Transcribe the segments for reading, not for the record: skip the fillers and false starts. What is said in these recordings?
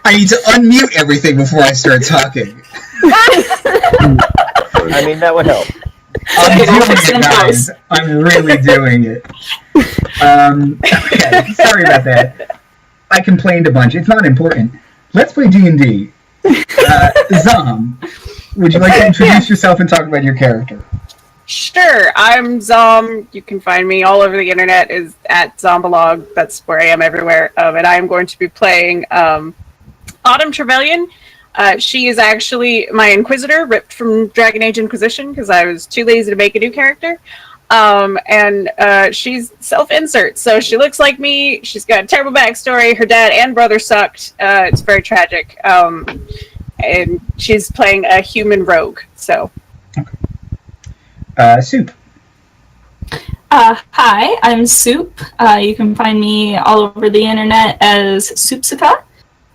I need to unmute everything before I start talking. I mean, that would help. I'm doing it, guys. I'm really doing it. Okay, sorry about that. I complained a bunch. It's not important. Let's play D&D. Zom, would you like to introduce yourself and talk about your character? Sure, I'm Zom. You can find me all over the internet is at Zombalog. That's where I am everywhere. And I am going to be playing Autumn Trevelyan. She is actually my Inquisitor, ripped from Dragon Age Inquisition because I was too lazy to make a new character. And she's self-insert, so she looks like me. She's got a terrible backstory. Her dad and brother sucked. It's very tragic. And she's playing a human rogue. So, Soup. Hi, I'm Soup. You can find me all over the internet as Soupsica.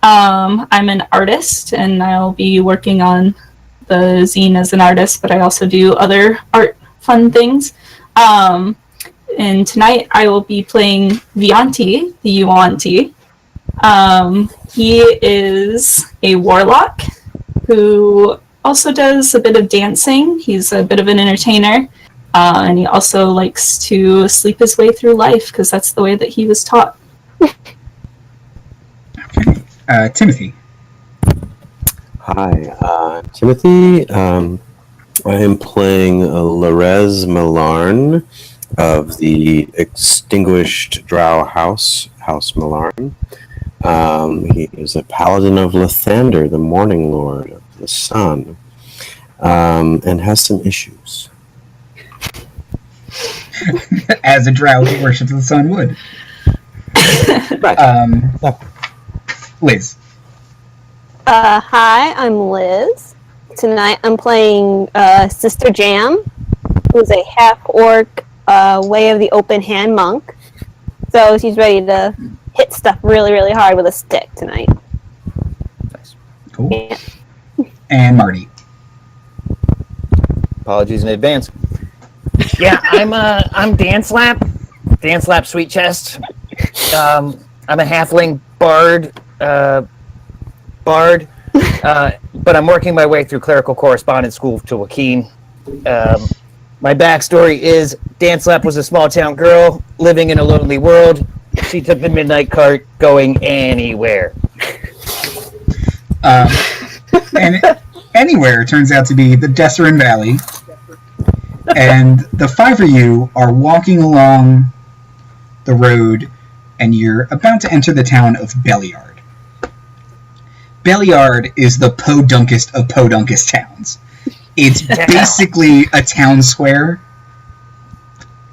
I'm an artist, and I'll be working on the zine as an artist, but I also do other art fun things. And tonight I will be playing Vianti, the Yuan-Ti. He is a warlock who also does a bit of dancing. He's a bit of an entertainer, and he also likes to sleep his way through life because that's the way that he was taught. Okay. Timothy. Hi, Timothy. I am playing Larez Millarn of the extinguished Drow House Millarn. He is a Paladin of Lathander, the Morning Lord of the Sun, and has some issues. As a Drow who worships the sun would. Right. Liz. Hi, I'm Liz. Tonight I'm playing Sister Jam, who's a half-orc Way of the Open Hand monk. So she's ready to hit stuff really, really hard with a stick tonight. Nice. Cool. Yeah. And Marty. Apologies in advance. Yeah, I'm Dancelap. Dancelap Sweetchest. I'm a halfling bard. But I'm working my way through clerical correspondence school to Joaquin. My backstory is Dancelap was a small town girl living in a lonely world. She took the midnight cart going anywhere. And anywhere turns out to be the Desserin Valley. And the five of you are walking along the road, and you're about to enter the town of Belliard. Belliard is the podunkest of podunkus towns. It's basically a town square,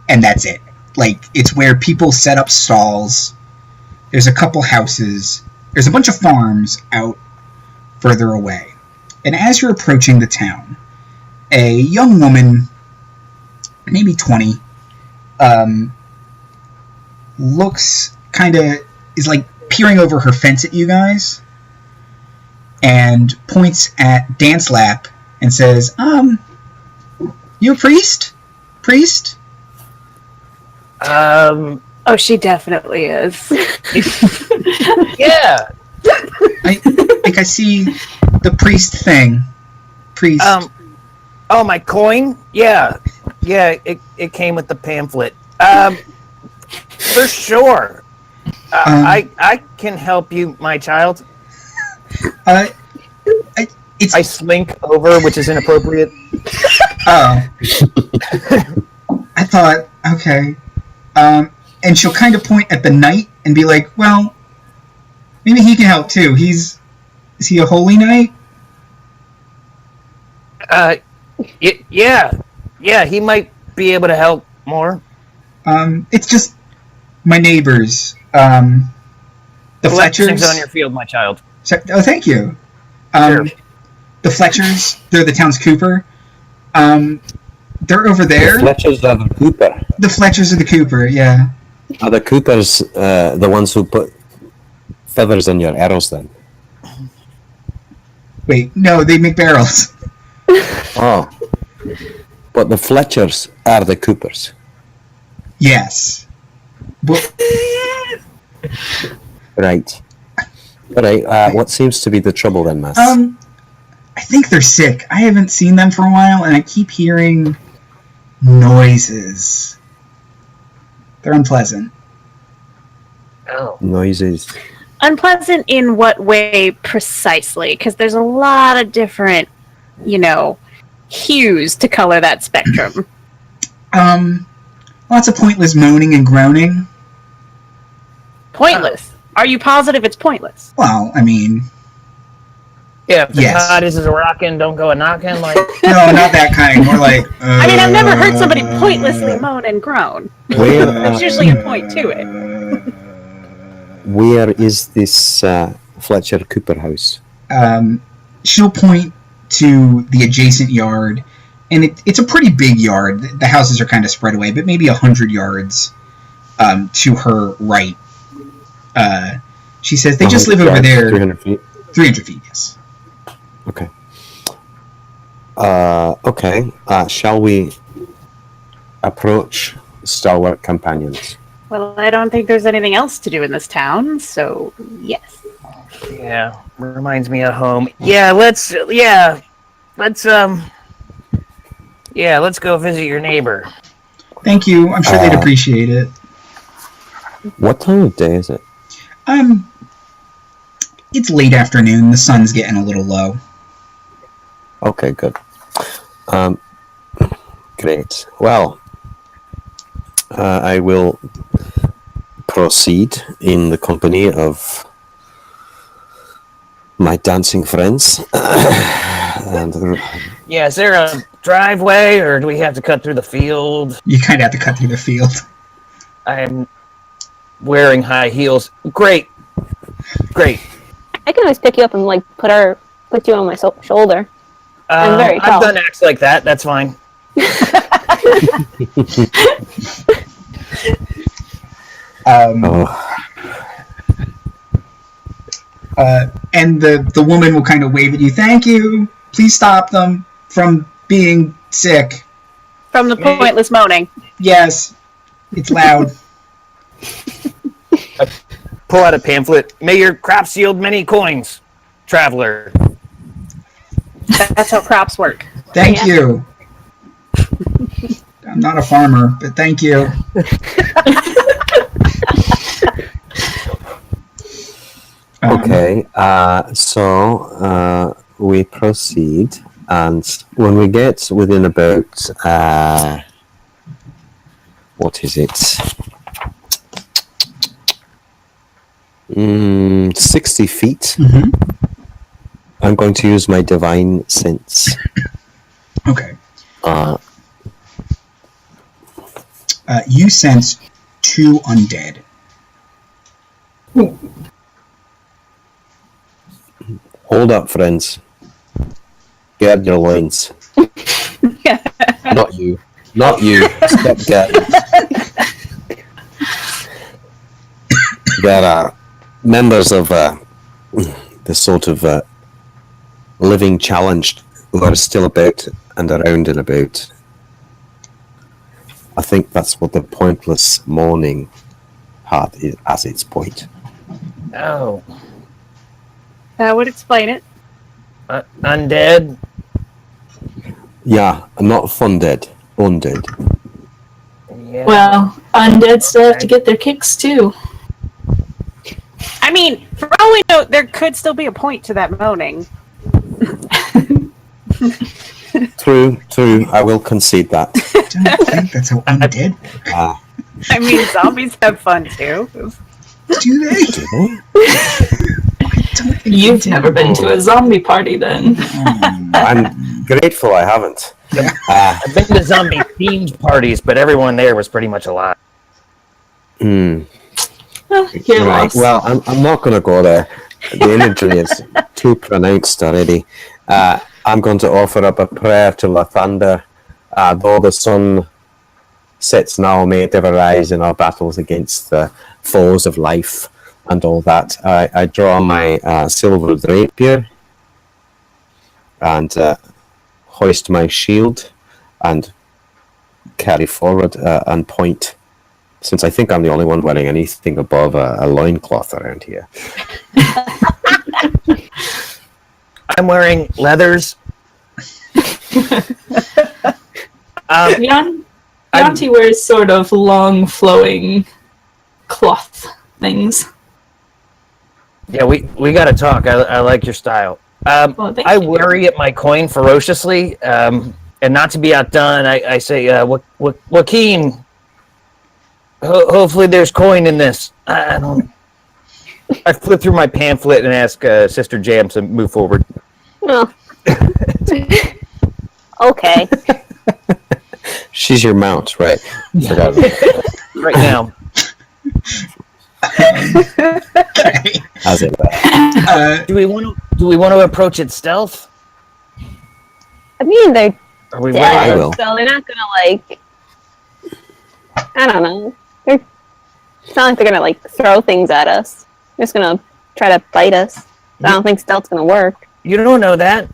and that's it. Like, it's where people set up stalls. There's a couple houses. There's a bunch of farms out further away. And as you're approaching the town, a young woman, maybe 20, looks is like peering over her fence at you guys and points at Dancelap and says, you a priest? Priest? oh, she definitely is. Yeah. I see the priest thing. Priest. Oh, my coin? Yeah. Yeah, it came with the pamphlet. For sure. I can help you, my child. I slink over, which is inappropriate. Oh. I thought, okay. And she'll kind of point at the knight and be like, well, maybe he can help too. Is he a holy knight? Yeah, he might be able to help more. It's just my neighbors. The Blessings Fletchers. on your field, my child. Oh, thank you. Sure. The Fletchers, they're the town's Cooper. They're over there. The Fletchers are the Cooper. The Fletchers are the Cooper, yeah. Are the Coopers the ones who put feathers in your arrows then? Wait, no, they make barrels. Oh. But the Fletchers are the Coopers. Yes. But, Right. All right. What seems to be the trouble then, Miss? I think they're sick. I haven't seen them for a while, and I keep hearing noises. They're unpleasant. Oh. Noises. Unpleasant in what way precisely? Because there's a lot of different, hues to color that spectrum. Lots of pointless moaning and groaning. Pointless. Are you positive it's pointless? Well, I mean, Yeah, if the Yes. goddess is a rockin', don't go a knockin', like... no, not that kind. More like. I mean, I've never heard somebody pointlessly moan and groan. Where, There's usually a point to it. where is this Fletcher Cooper house? She'll point to the adjacent yard, and it's a pretty big yard. The houses are kind of spread away, but maybe 100 yards to her right. She says they just live over there. 300 feet. 300 feet, yes. Okay. Okay. Shall we approach stalwart companions? Well, I don't think there's anything else to do in this town, so yes. Yeah, reminds me of home. Yeah, let's go visit your neighbor. Thank you. I'm sure they'd appreciate it. What time of day is it? It's late afternoon. The sun's getting a little low. Okay, good. Great. Well, I will proceed in the company of my dancing friends. And Yeah, is there a driveway, or do we have to cut through the field? You kind of have to cut through the field. I'm wearing high heels. Great. I can always pick you up and put you on my shoulder. I'm very tall. I've done acts like that. That's fine. And the woman will kind of wave at you. Thank you. Please stop them from being sick. From the pointless moaning. Yes, it's loud. Pull out a pamphlet. May your crops yield many coins, traveler. That's how crops work. Thank you. I'm not a farmer, but thank you. okay, so we proceed, and when we get within about what is it? 60 feet. Mm-hmm. I'm going to use my divine sense. Okay. Uh, You sense 2 undead. Hold up, friends. Get your loins. Not you. Not you. Stop getting. There are members of the sort of living challenged who are still about and around and about. I think that's what the pointless mourning had as its point. Oh. That would explain it. Undead? Yeah, not funded. Undead. Yeah. Well, undead still have to get their kicks too. I mean, for all we know, there could still be a point to that moaning. True. I will concede that. I don't think that's how undead work. I mean, zombies have fun too. Do they? Do they? I don't think You've they do. never been to a zombie party then. I'm grateful I haven't. I've been to zombie-themed parties, but everyone there was pretty much alive. You're Right. lost. Well, I'm not going to go there. The imagery is too pronounced already. I'm going to offer up a prayer to Lathander. Though the sun sets now, may it ever rise in our battles against the foes of life and all that. I draw my silver rapier and hoist my shield and carry forward and point, since I think I'm the only one wearing anything above a loincloth around here. I'm wearing leathers. Vianti wears sort of long, flowing cloth things. Yeah, we got to talk. I like your style. Well, thank I you. worry at my coin ferociously, and not to be outdone, I say, Joaquin, hopefully there's coin in this. I don't. I flip through my pamphlet and ask Sister Jam to move forward. Oh. Okay. She's your mount, right? Forgot about that. Right now. Okay. How's it? Do we want to approach it stealth? I mean, they're Are we dead, I will. so they're not gonna like. I don't know. It's not like they're gonna like throw things at us. They're just gonna try to bite us. I don't think stealth's gonna work. You don't know that.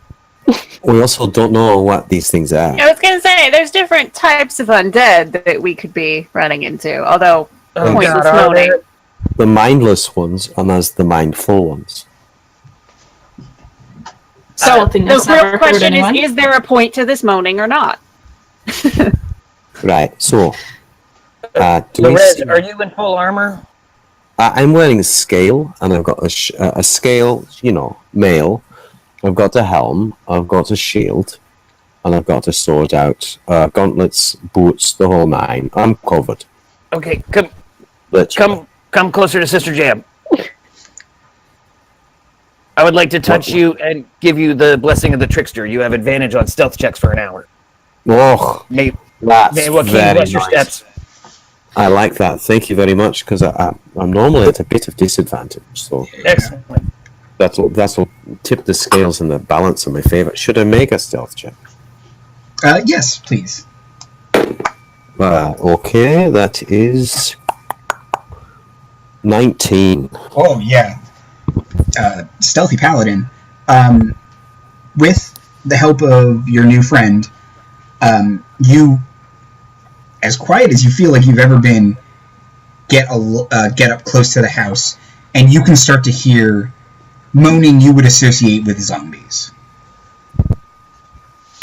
We also don't know what these things are. I was gonna say, there's different types of undead that we could be running into. Although pointless are moaning. there? The mindless ones and there's the mindful ones. So Something the that's never real hurt question anyone. is there a point to this moaning or not? Right, so... do we Lorez, see- are you in full armor? I'm wearing a scale, and I've got a scale, mail. I've got a helm, I've got a shield, and I've got a sword out, gauntlets, boots, the whole nine. I'm covered. Okay, Literally. come closer to Sister Jam. I would like to touch you and give you the blessing of the trickster. You have advantage on stealth checks for an hour. Oh, May that's Joaquin very bless your nice. steps. I like that. Thank you very much, because I'm normally at a bit of disadvantage, so Excellent. that'll tip the scales in the balance in my favour. Should I make a stealth check? Yes, please. Okay, that is 19. Oh, yeah. Stealthy Paladin. With the help of your new friend, you, as quiet as you feel like you've ever been, get up close to the house, and you can start to hear moaning you would associate with zombies.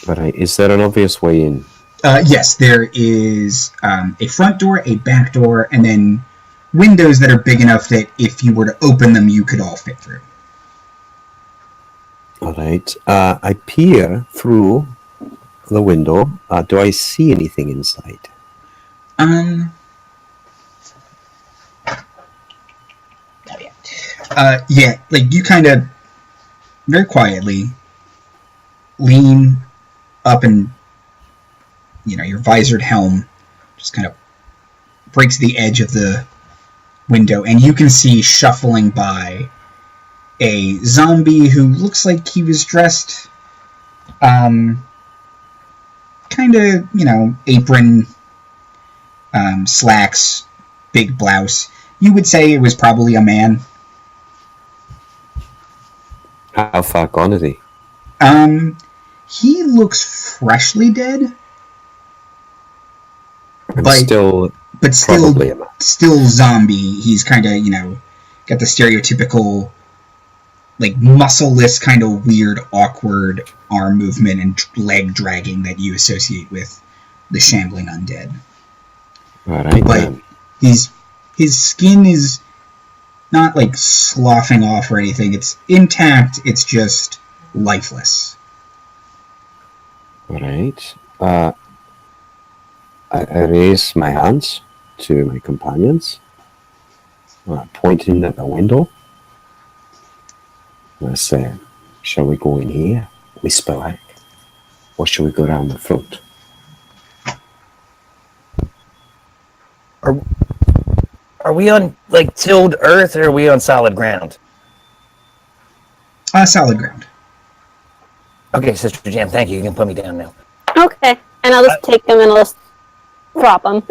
Alright, is there an obvious way in? Yes, there is a front door, a back door, and then windows that are big enough that if you were to open them, you could all fit through. Alright, I peer through the window. Do I see anything inside? Yeah, like you kind of very quietly lean up and, your visored helm just kind of breaks the edge of the window, and you can see shuffling by a zombie who looks like he was dressed, kind of, apron, slacks, big blouse. You would say it was probably a man. How far gone is he? He looks freshly dead, I'm but still probably a man. still zombie. He's kind of, got the stereotypical, like, muscleless, kind of weird, awkward arm movement and leg dragging that you associate with the shambling undead. Alright, But his skin is not, like, sloughing off or anything. It's intact, it's just lifeless. Alright. I raise my hands to my companions, pointing at the window. And I say, shall we go in here? Whisper like. Or shall we go around the front? Are we on like tilled earth or are we on solid ground? Solid ground. Okay, Sister Jam, thank you. You can put me down now. Okay, and I'll just take them and I'll just drop them.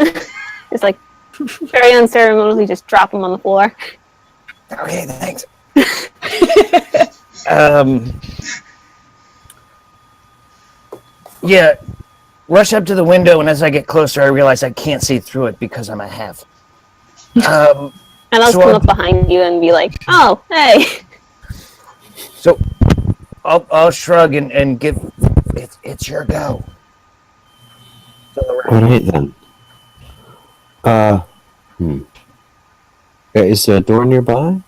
Just like very unceremoniously, just drop them on the floor. Okay, thanks. Yeah, rush up to the window, and as I get closer, I realize I can't see through it because I'm a half. And I'll just So come I'll- up behind you and be like, "Oh, hey." So I'll shrug and give. It's your go. All right then. Is there a door nearby?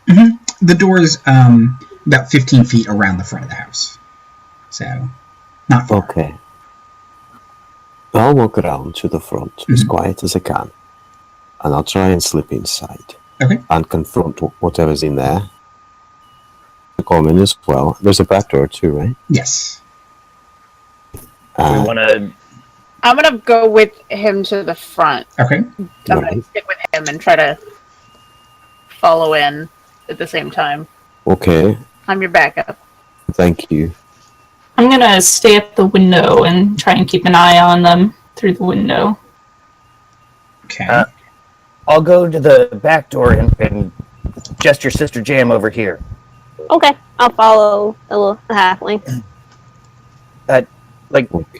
The door is about 15 feet around the front of the house. So, not far. Okay. I'll walk around to the front as quiet as I can. And I'll try and slip inside. Okay. And confront whatever's in there. The common as well. There's a back door too, right? Yes. We want to. I'm gonna go with him to the front. Okay. I'm gonna stick with him and try to follow in at the same time. Okay. I'm your backup. Thank you. I'm gonna stay at the window and try and keep an eye on them through the window. Okay. I'll go to the back door and gesture Sister Jam over here. Okay, I'll follow the halfling. Okay.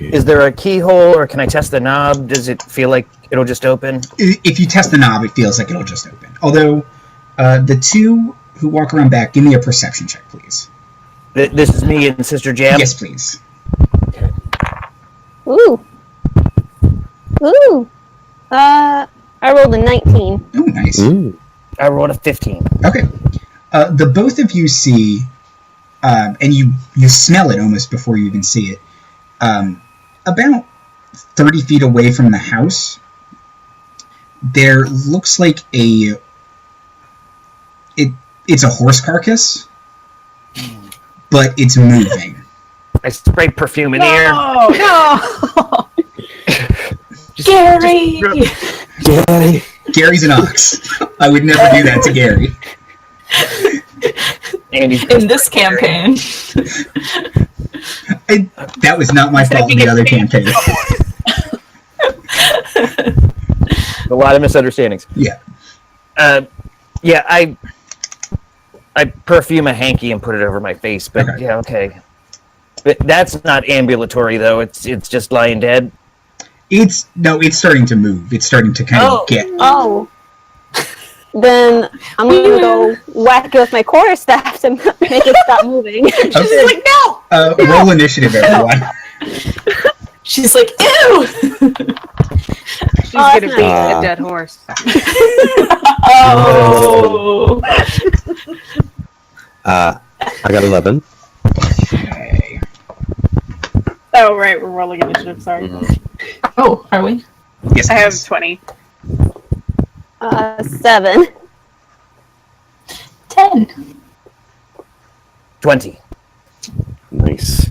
Is there a keyhole, or can I test the knob? Does it feel like it'll just open? If you test the knob, it feels like it'll just open. Although, the two who walk around back, give me a perception check, please. This is me and Sister Jam? Yes, please. Ooh. Ooh. I rolled a 19. Oh, nice. I rolled a 15. Okay. The both of you see, and you smell it almost before you even see it, about 30 feet away from the house, there looks like it's a horse carcass, but it's moving. I spray perfume in the air. No! Gary! Gary! Gary's an ox. I would never do that to Gary. Andy's In this campaign. That was not my fault in the other campaign. A lot of misunderstandings. Yeah. I perfume a hanky and put it over my face, but Okay. yeah, okay. But that's not ambulatory though. It's just lying dead. It's starting to move. It's starting to kind of get. Oh. Then I'm gonna go whack it with my quarterstaff to make it stop moving. Okay. Like, no! Roll initiative, everyone. She's like, ew! She's gonna that's beat nice. a dead horse. Oh! I got 11. Okay. Oh, right, we're rolling initiative, sorry. Oh, are we? Yes, I have please. 20. 7. 10. 20. Nice.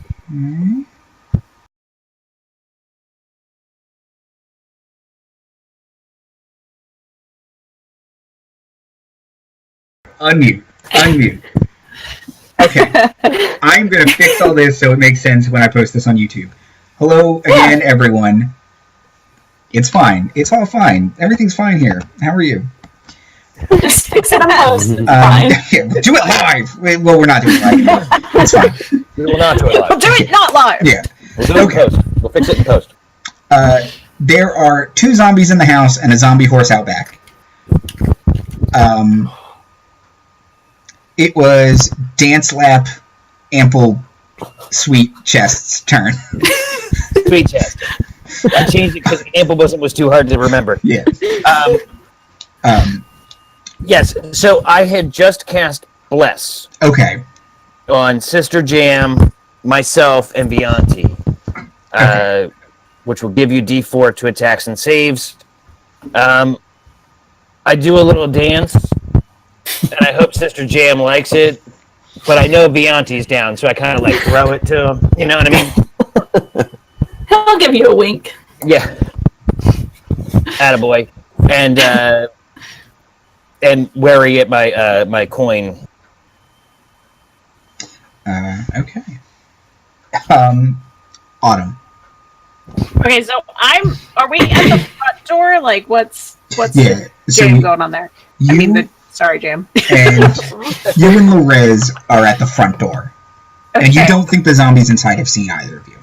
Unmute. Okay. I'm going to fix all this so it makes sense when I post this on YouTube. Hello again, everyone. It's fine. It's all fine. Everything's fine here. How are you? Just fix it on post. It's fine. Yeah, we'll do it live. Well, we're not doing it live anymore. It's fine. We will not do it We'll live. do it not live! Yeah. We'll do it in post. We'll fix it in post. There are 2 zombies in the house and a zombie horse out back. It was Dancelap, Ample, Sweetchest's turn. Sweetchest. I changed it because ample was too hard to remember. Yeah. Yes, so I had just cast Bless Okay. on Sister Jam, myself, and Vianti, which will give you D4 to attacks and saves. I do a little dance, and I hope Sister Jam likes it, but I know Vianti's down, so I kind of like throw it to him. You know what I mean? I'll give you a wink. Yeah. Attaboy. And wary at my coin. Okay. Autumn. Okay, so are we at the front door? Like, what's Yeah. the So jam going on there? you Sorry, Jam. and you and Lorez are at the front door. Okay. And you don't think the zombies inside have seen either of you.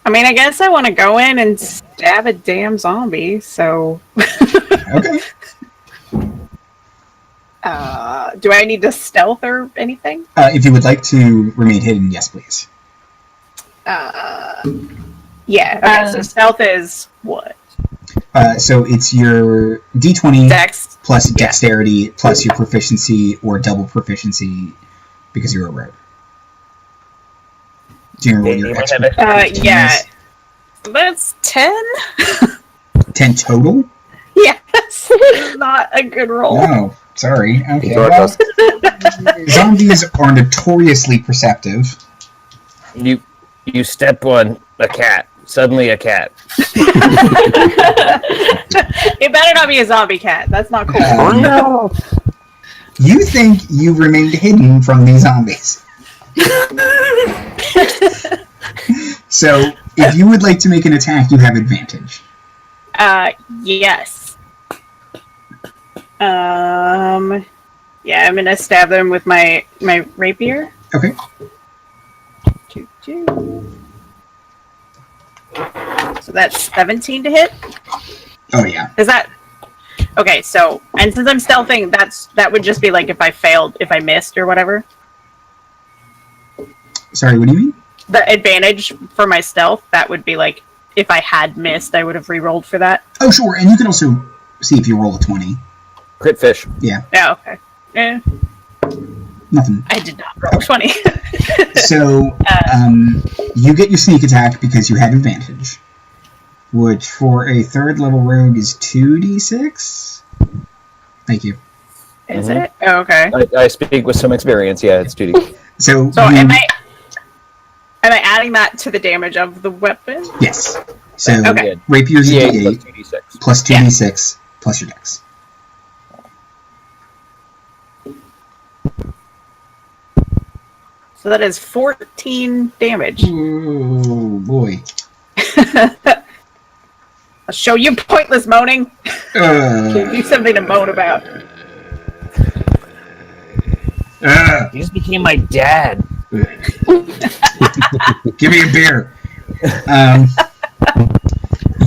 I mean, I guess I want to go in and stab a damn zombie, so... Okay. Do I need to stealth or anything? If you would like to remain hidden, yes, please. Yeah. Okay. So stealth is what? So it's your D20 Dex plus dexterity plus your proficiency or double proficiency because you're a rogue. Do you remember what your extra? Yeah. That's 10. 10 total? Yes. Not a good roll. No, sorry. Okay. Enjoy Well, those. zombies are notoriously perceptive. You step on a cat. Suddenly a cat. It better not be a zombie cat. That's not cool. no! You think you remained hidden from these zombies. So, if you would like to make an attack, you have advantage. Yes. Yeah, I'm gonna stab them with my rapier. Okay. So that's 17 to hit. Oh, yeah. Is that okay? So, and since I'm stealthing, that would just be like if I missed or whatever. Sorry, what do you mean? The advantage for my stealth, that would be like if I had missed, I would have re-rolled for that. Oh, sure. And you can also see if you roll a 20. Crit fish. Yeah. Yeah. Okay. Nothing. I did not roll 20. So, you get your sneak attack because you had advantage, which for a 3rd level rogue is 2d6. Thank you. Is it? Oh, okay. I speak with some experience. Yeah, it's 2D. So am I adding that to the damage of the weapon? Yes. So Okay. rapier's a D8 D8 plus 2D6. plus 2d6 plus your dex. So that is 14 damage. Oh boy. I'll show you pointless moaning. Give you something to moan about. You just became my dad. Give me a beer.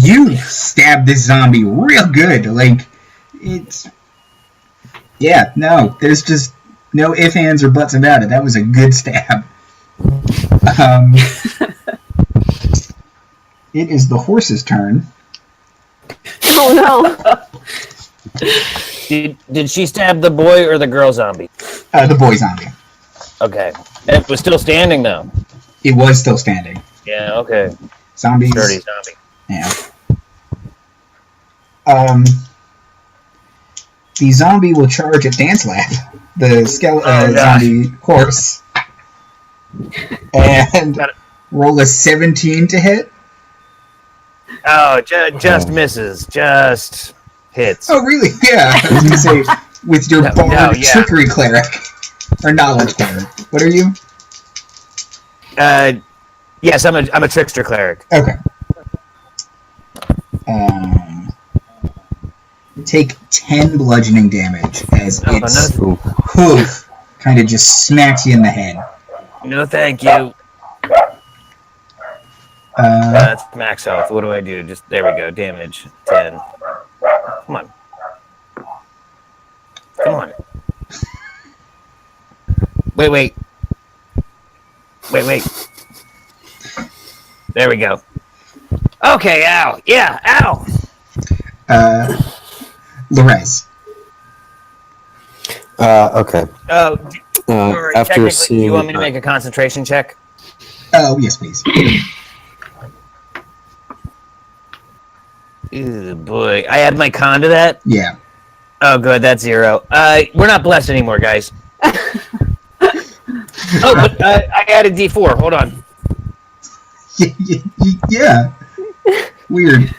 You stabbed this zombie real good. Like, it's... Yeah, no, there's just no ifs, ands, or buts about it. That was a good stab. It is the horse's turn. Oh no. Did she stab the boy or the girl zombie? The boy zombie. Okay. It was still standing though. It was still standing. Yeah, okay. Zombies. Dirty zombie. Yeah. The zombie will charge at Dancelap, the zombie horse, and roll a 17 to hit. Oh, just misses. Just hits. Oh, really? Yeah. I was gonna say with your bard trickery cleric or knowledge cleric. What are you? Yes, I'm a trickster cleric. Okay. Take 10 bludgeoning damage as its hoof kind of just smacks you in the head. No, thank you. That's max health. What do I do? Just there we go. Damage 10. Come on. Come on. Wait. There we go. Okay, ow. Yeah, ow. Lorez. Okay. Oh, After seeing... you want me to make a concentration check? Oh, yes, please. Ooh, boy. I add my con to that? Yeah. Oh, good. That's 0. We're not blessed anymore, guys. But I added D4. Hold on. Yeah. Weird.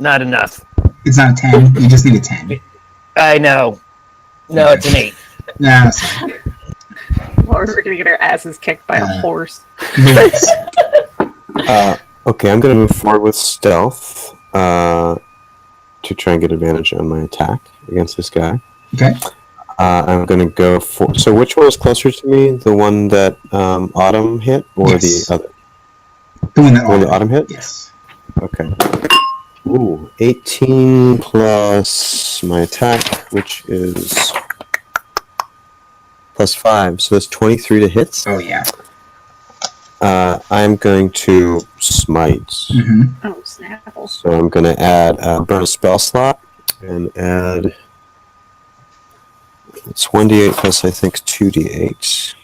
Not enough. It's not a 10. You just need a 10. I know. No, it's an 8. No, sorry. Or we're gonna get our asses kicked by a horse. Yes. Okay, I'm going to move forward with stealth to try and get advantage on my attack against this guy. Okay. I'm going to go for... So which one was closer to me? The one that Autumn hit or Yes. the other? The one The one that that Autumn hit? Yes. Okay. Ooh, 18 plus my attack, which is plus 5, so that's 23 to hit. Oh, yeah. I'm going to smite. Mm-hmm. Oh, snap. So I'm going to add a bonus spell slot and add. It's 1d8 plus, I think, 2d8.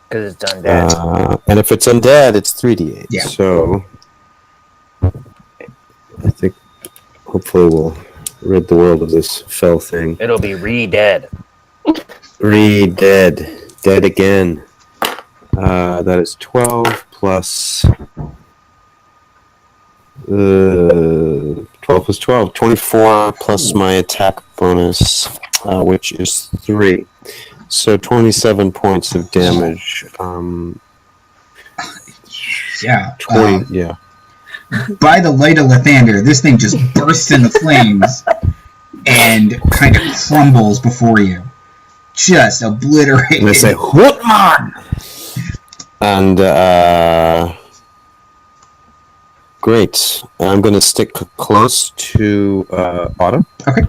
Because it's undead. And if it's undead, it's 3d8. Yeah. So I think hopefully we'll rid the world of this fell thing. It'll be re-dead. Dead. Dead again. That is 12 plus 12 plus 12. 24 plus my attack bonus, which is 3. So 27 points of damage. Yeah. 20, yeah. By the light of Lathander, this thing just bursts into flames and kind of crumbles before you. Just obliterated. And I say, Hutman! And, great. I'm going to stick close to Autumn. Okay.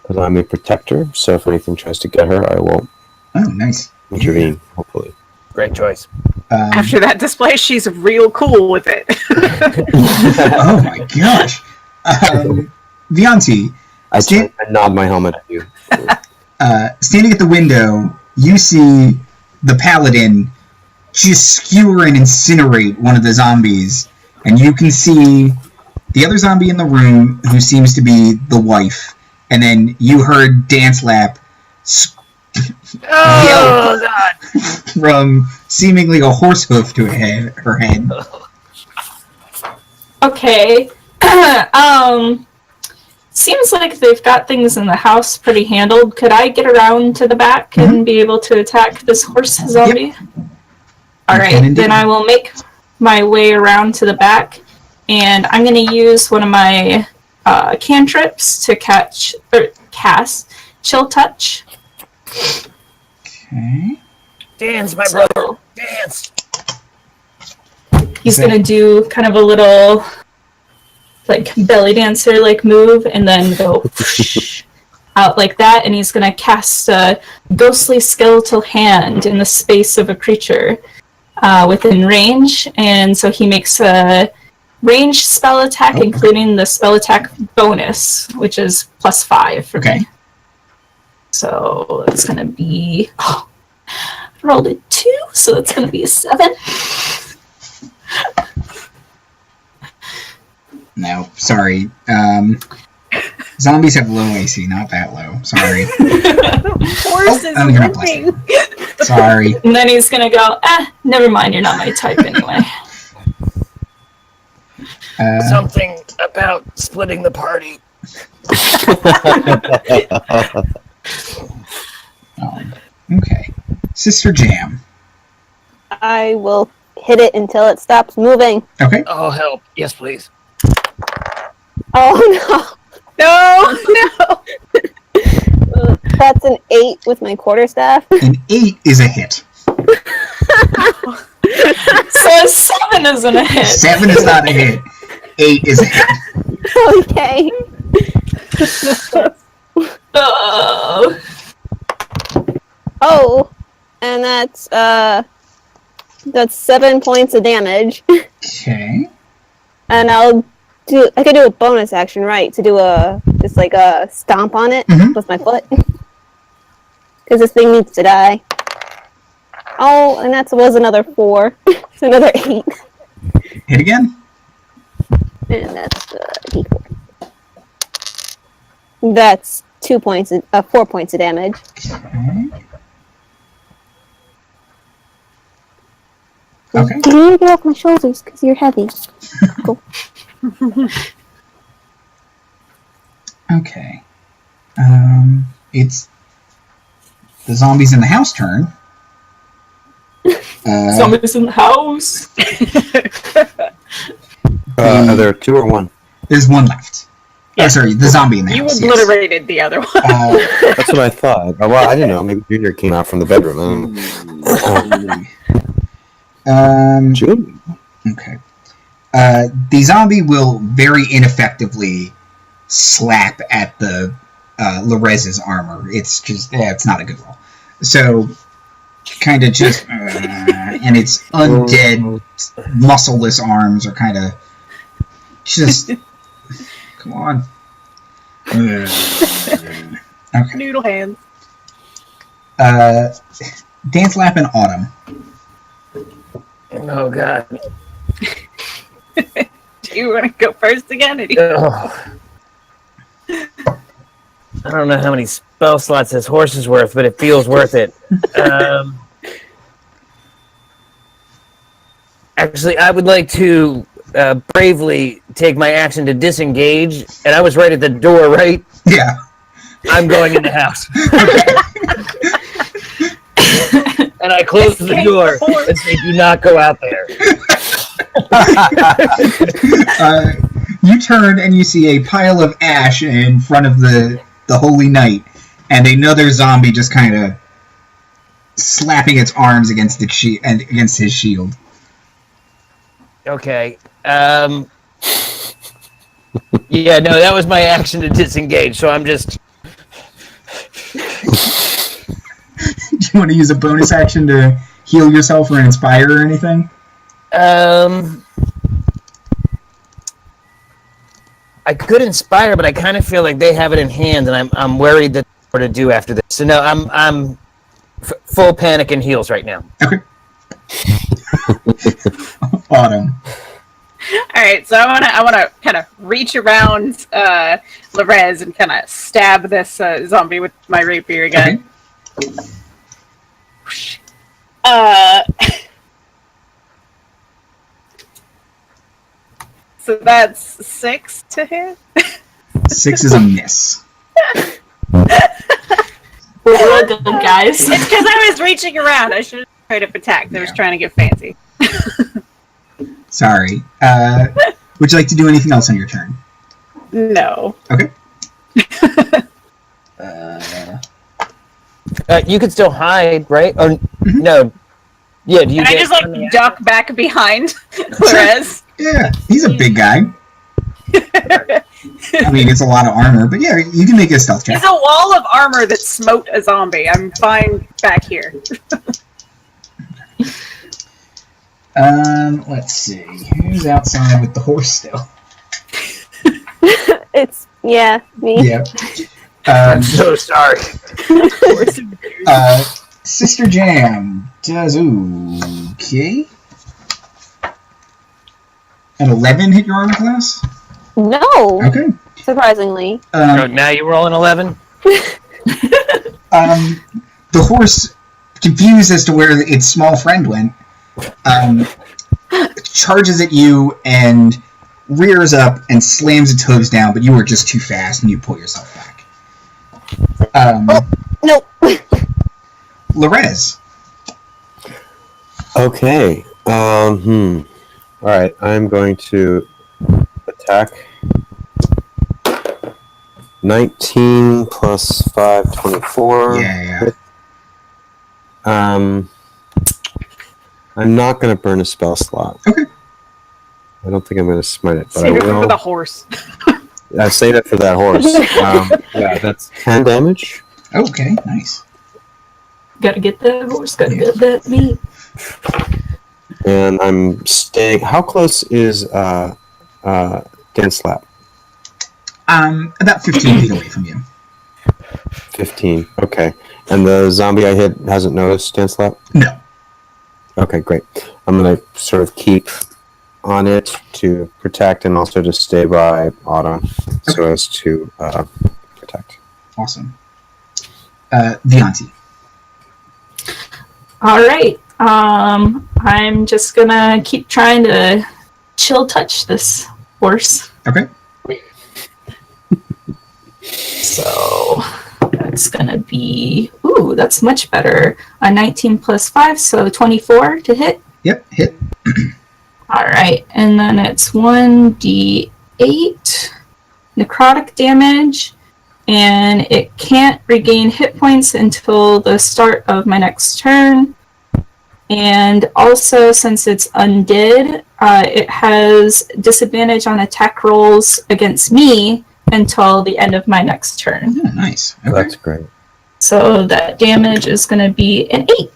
Because I'm a protector, so if anything tries to get her, I won't Oh, nice. intervene, hopefully. Great choice. After that display, she's real cool with it. Oh my gosh. Vianti, I nod my helmet at you. standing at the window, you see the Paladin just skewer and incinerate one of the zombies, and you can see the other zombie in the room, who seems to be the wife, and then you heard Dancelap Oh, God! from seemingly a horse hoof to her head. Okay. Seems like they've got things in the house pretty handled. Could I get around to the back and be able to attack this horse zombie? Yep. Alright, then I will make my way around to the back, and I'm going to use one of my cantrips to cast Chill Touch. Okay. Dance, my brother! Dance! He's going to do kind of a little like belly dancer like move and then go out like that, and he's going to cast a ghostly skeletal hand in the space of a creature within range, and so he makes a ranged spell attack, including the spell attack bonus, which is plus 5 for me. So it's going to be I rolled a 2, so it's going to be a 7. No, sorry. Zombies have low AC, not that low. Sorry. Horse is you're not limping. Sorry. And then he's going to go, never mind, you're not my type anyway. Something about splitting the party. Okay. Sister Jam. I will hit it until it stops moving. Okay. Oh, help. Yes, please. Oh No! no! That's an 8 with my quarterstaff. An 8 is a hit. So a 7 isn't a hit. 7 is not a hit. 8 is a hit. Okay. Oh, and that's 7 points of damage. Okay. And I could do a bonus action, right? To do a stomp on it with my foot. Because this thing needs to die. Oh, and that was another 4. It's another 8. Hit again. And that's D4. That's 4 points of damage. Okay. You need to get off my shoulders because you're heavy. Cool. Okay. It's the zombies in the house turn. Zombies in the house. Are there 2 or 1? There's 1 left. Yeah. Oh, sorry, the zombie in the You house. obliterated the other one. That's what I thought. Well, I didn't know. Maybe Junior came out from the bedroom. Yes. Junior? Okay. The zombie will very ineffectively slap at the Lorez's armor. It's just, it's not a good roll. So, kind of just, and its undead, muscleless arms are kind of just, come on. Okay. Noodle hands. Dancelap and Autumn. Oh, God. Do you want to go first again? Oh. I don't know how many spell slots this horse is worth, but it feels worth it. Actually, I would like to bravely take my action to disengage, and I was right at the door, right? Yeah. I'm going in the house. And I close the door and say, do not go out there. You turn and you see a pile of ash in front of the Holy Knight, and another zombie just kind of slapping its arms against against his shield. Okay. Yeah, no, that was my action to disengage, so I'm just... Do you want to use a bonus action to heal yourself or inspire or anything? I could inspire, but I kind of feel like they have it in hand, and I'm worried that what to do after this. So no, I'm full panic and heals right now. Okay. Autumn. All right, so I want to kind of reach around Lorez and kind of stab this zombie with my rapier again. Okay. So that's 6 to hit. 6 is a miss. Well done, guys. It's because I was reaching around. I should have tried to attack. I was trying to get fancy. Sorry. Would you like to do anything else on your turn? No. Okay. You could still hide, right? Oh, no. Yeah, do you Can I just duck back behind Lorez? Yeah, he's a big guy. I mean, it's a lot of armor, but yeah, you can make a stealth check. He's a wall of armor that smote a zombie. I'm fine back here. Let's see. Who's outside with the horse still? It's, yeah, me. Yeah. I'm so sorry. Sister Jam does okay. An 11 hit your armor class? No. Okay. Surprisingly. So now you roll an 11? The horse, confused as to where its small friend went, charges at you and rears up and slams its hooves down, but you were just too fast and you pull yourself back. No. Lorez. Okay. Alright, I'm going to attack. 19 plus 5, 24. Yeah. I'm not going to burn a spell slot. Okay. I don't think I'm going to smite it, but Save I it will. for the horse. I saved it for that horse. Yeah, that's 10 damage. Okay, nice. Gotta get that horse, gotta get that meat. And I'm staying. How close is Dancelap? About 15 feet away from you. 15. Okay. And the zombie I hit hasn't noticed Dancelap? No. Okay, great. I'm gonna sort of keep on it to protect and also to stay by Autumn so as to protect. Awesome. Vianti. Alright. I'm just gonna keep trying to chill touch this horse. Okay. So that's gonna be, ooh, that's much better. A 19 plus 5, so 24 to hit. Yep, hit. Alright, and then it's 1d8 necrotic damage, and it can't regain hit points until the start of my next turn. And also, since it's undead, it has disadvantage on attack rolls against me until the end of my next turn. Oh, nice. Okay. That's great. So that damage is going to be an 8.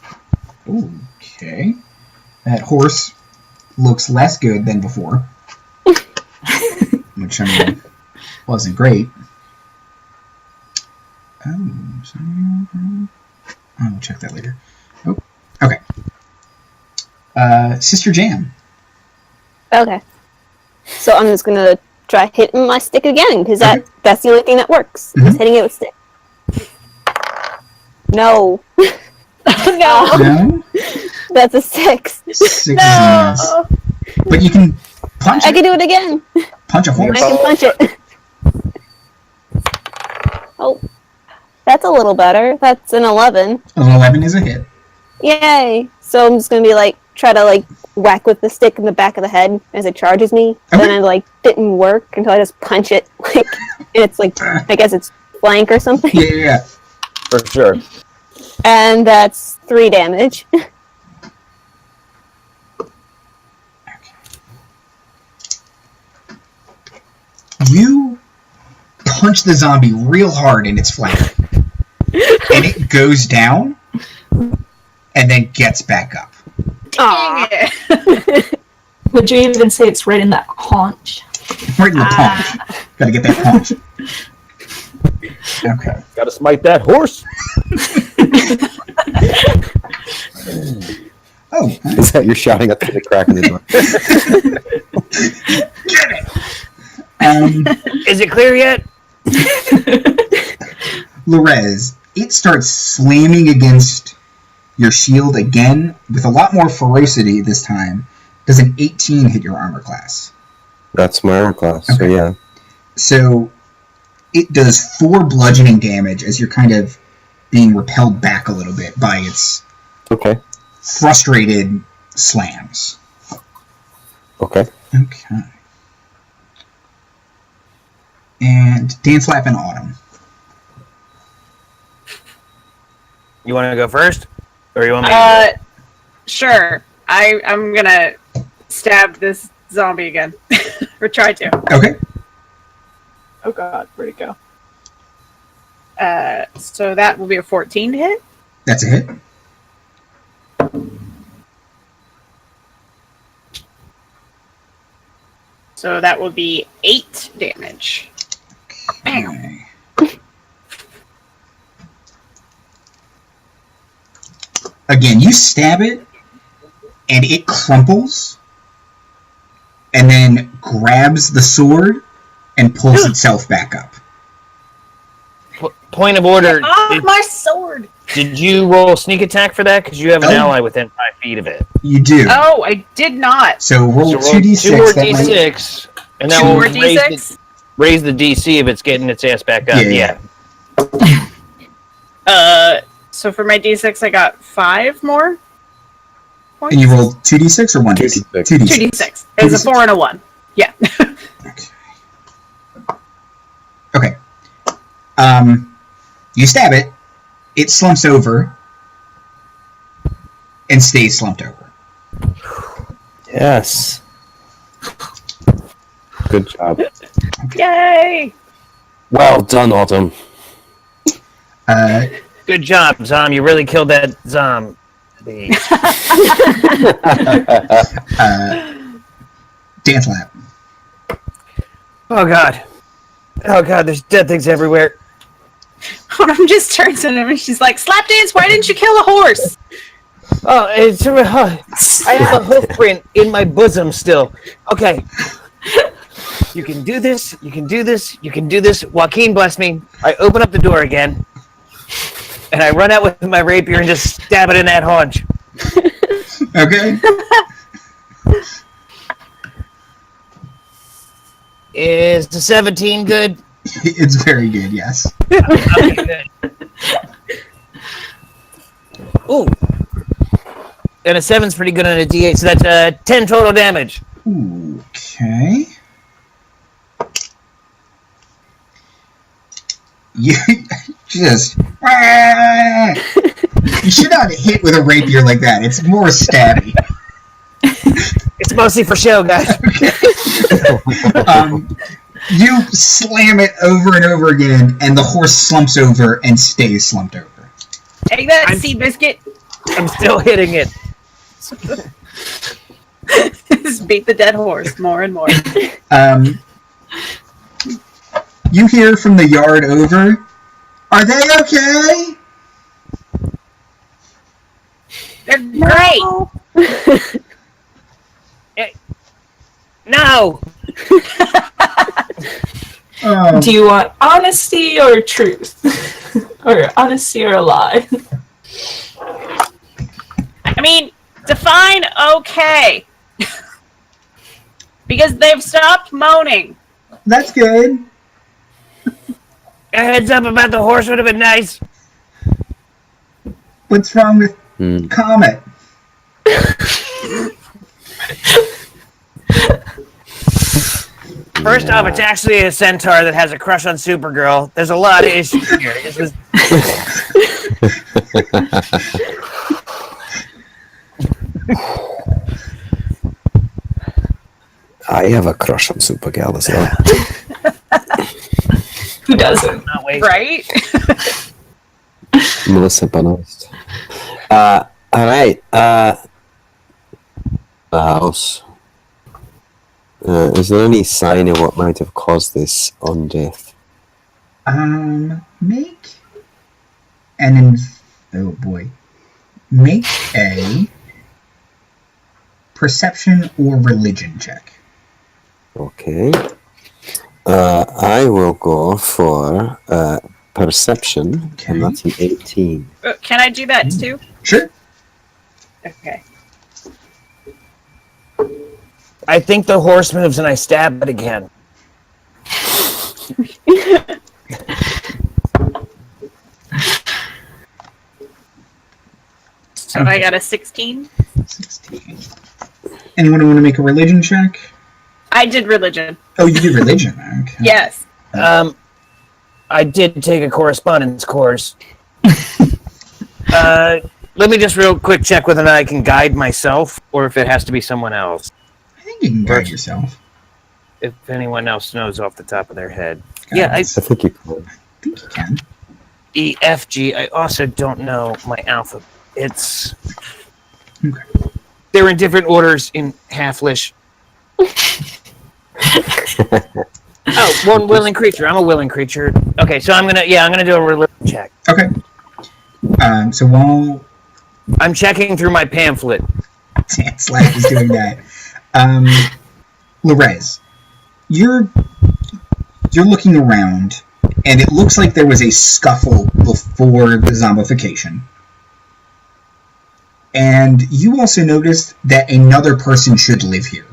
Okay. That horse looks less good than before. Which, I mean, wasn't great. I'll check that later. Oh, okay. Sister Jam. Okay. So I'm just gonna try hitting my stick again, because that's the only thing that works. Mhm. Is hitting it with stick. No. No. No? That's a 6. 6 is nice. But you can punch I it. can do it again. Punch a horse. I can punch it. Oh. That's a little better. That's an 11. An 11 is a hit. Yay. So I'm just gonna be like, try to like whack with the stick in the back of the head as it charges me. Okay. Then I like didn't work until I just punch it like, and it's like, I guess it's flank or something. Yeah. For sure. And that's 3 damage. You punch the zombie real hard in its flank. And it goes down and then gets back up. Dang it. Would you even say it's right in that haunch? Right in the paunch. Gotta get that paunch. Okay. Gotta smite that horse. Oh, Is that you're shouting up to the crack in the door? get it! Is it clear yet? Lorez, it starts slamming against your shield again with a lot more ferocity this time. Does an 18 hit your armor class? That's my armor class. So Okay. yeah. So it does 4 bludgeoning damage as you're kind of being repelled back a little bit by its Okay. frustrated slams. Okay. Okay. And Dancelap and Autumn. You want to go first, or you want me? To Sure. I'm gonna stab this zombie again. Or try to. Okay. Oh god, where'd it go? So that will be a 14 to hit. That's a hit. So that will be 8 damage. Bam. Okay. Again, you stab it, and it crumples, and then grabs the sword and pulls itself back up. Point of order. My sword! Did you roll sneak attack for that? Because you have an Oh. ally within 5 feet of it. You do. Oh, I did not. So roll So roll 2d6. 2 more that might- d6, and that 2 will more raise d6? raise the DC if it's getting its ass back up. Yeah. So for my d6, I got 5 more points. And you rolled 2d6 or 1d6? 2d6. 2d6. It was a 4 and a 1. Yeah. Okay. You stab it, it slumps over, and stays slumped over. Yes. Good job. Yay! Well done, Autumn. Good job, Zom. You really killed that Zom. Dancelap. Oh god. Oh god, there's dead things everywhere. Autumn just turns on him and she's like, Slap Dance, why didn't you kill a horse? Oh, it's I have a hoof print in my bosom still. Okay. You can do this, you can do this, you can do this. Joaquin, bless me. I open up the door again, and I run out with my rapier and just stab it in that haunch. Okay. Is the 17 good? It's very good, yes. Okay, good. Ooh. And a 7's pretty good on a D8, so that's 10 total damage. Okay. You just You should not hit with a rapier like that. It's more stabby. It's mostly for show, guys. You slam it over and over again, and the horse slumps over and stays slumped over. Take that, Seabiscuit. I'm still hitting it. Just beat the dead horse more and more. You hear from the yard over, "Are they okay?" They're great. No. Do you want honesty or truth? Or honesty or a lie? I mean, define okay. Because they've stopped moaning. That's good. A heads up about the horse would have been nice. What's wrong with Comet? First off, it's actually a centaur that has a crush on Supergirl. There's a lot of issues here. This is... I have a crush on Supergirl as well. Who doesn't? Not wait. Right? Melissa Benoist. Alright, the house. Is there any sign of what might have caused this on death? Make a perception or religion check. Okay. I will go for perception, Okay. and that's an 18. Can I do that too? Sure. Okay. I think the horse moves and I stab it again. So I got a 16. 16. Anyone want to make a religion check? I did religion. Oh, you did religion. Okay. Yes. I did take a correspondence course. Let me just real quick check whether or not I can guide myself or if it has to be someone else. I think you can guide yourself. If anyone else knows off the top of their head. Guidance. I think you can. I think you can. E, F, G. I also don't know my alphabet. It's... Okay. They're in different orders in Halflish. Oh, one willing creature. I'm a willing creature. Okay, so I'm gonna do a religion check. Okay. So while I'm checking through my pamphlet. Dancelap is doing that, Lorez, you're looking around, and it looks like there was a scuffle before the zombification. And you also noticed that another person should live here.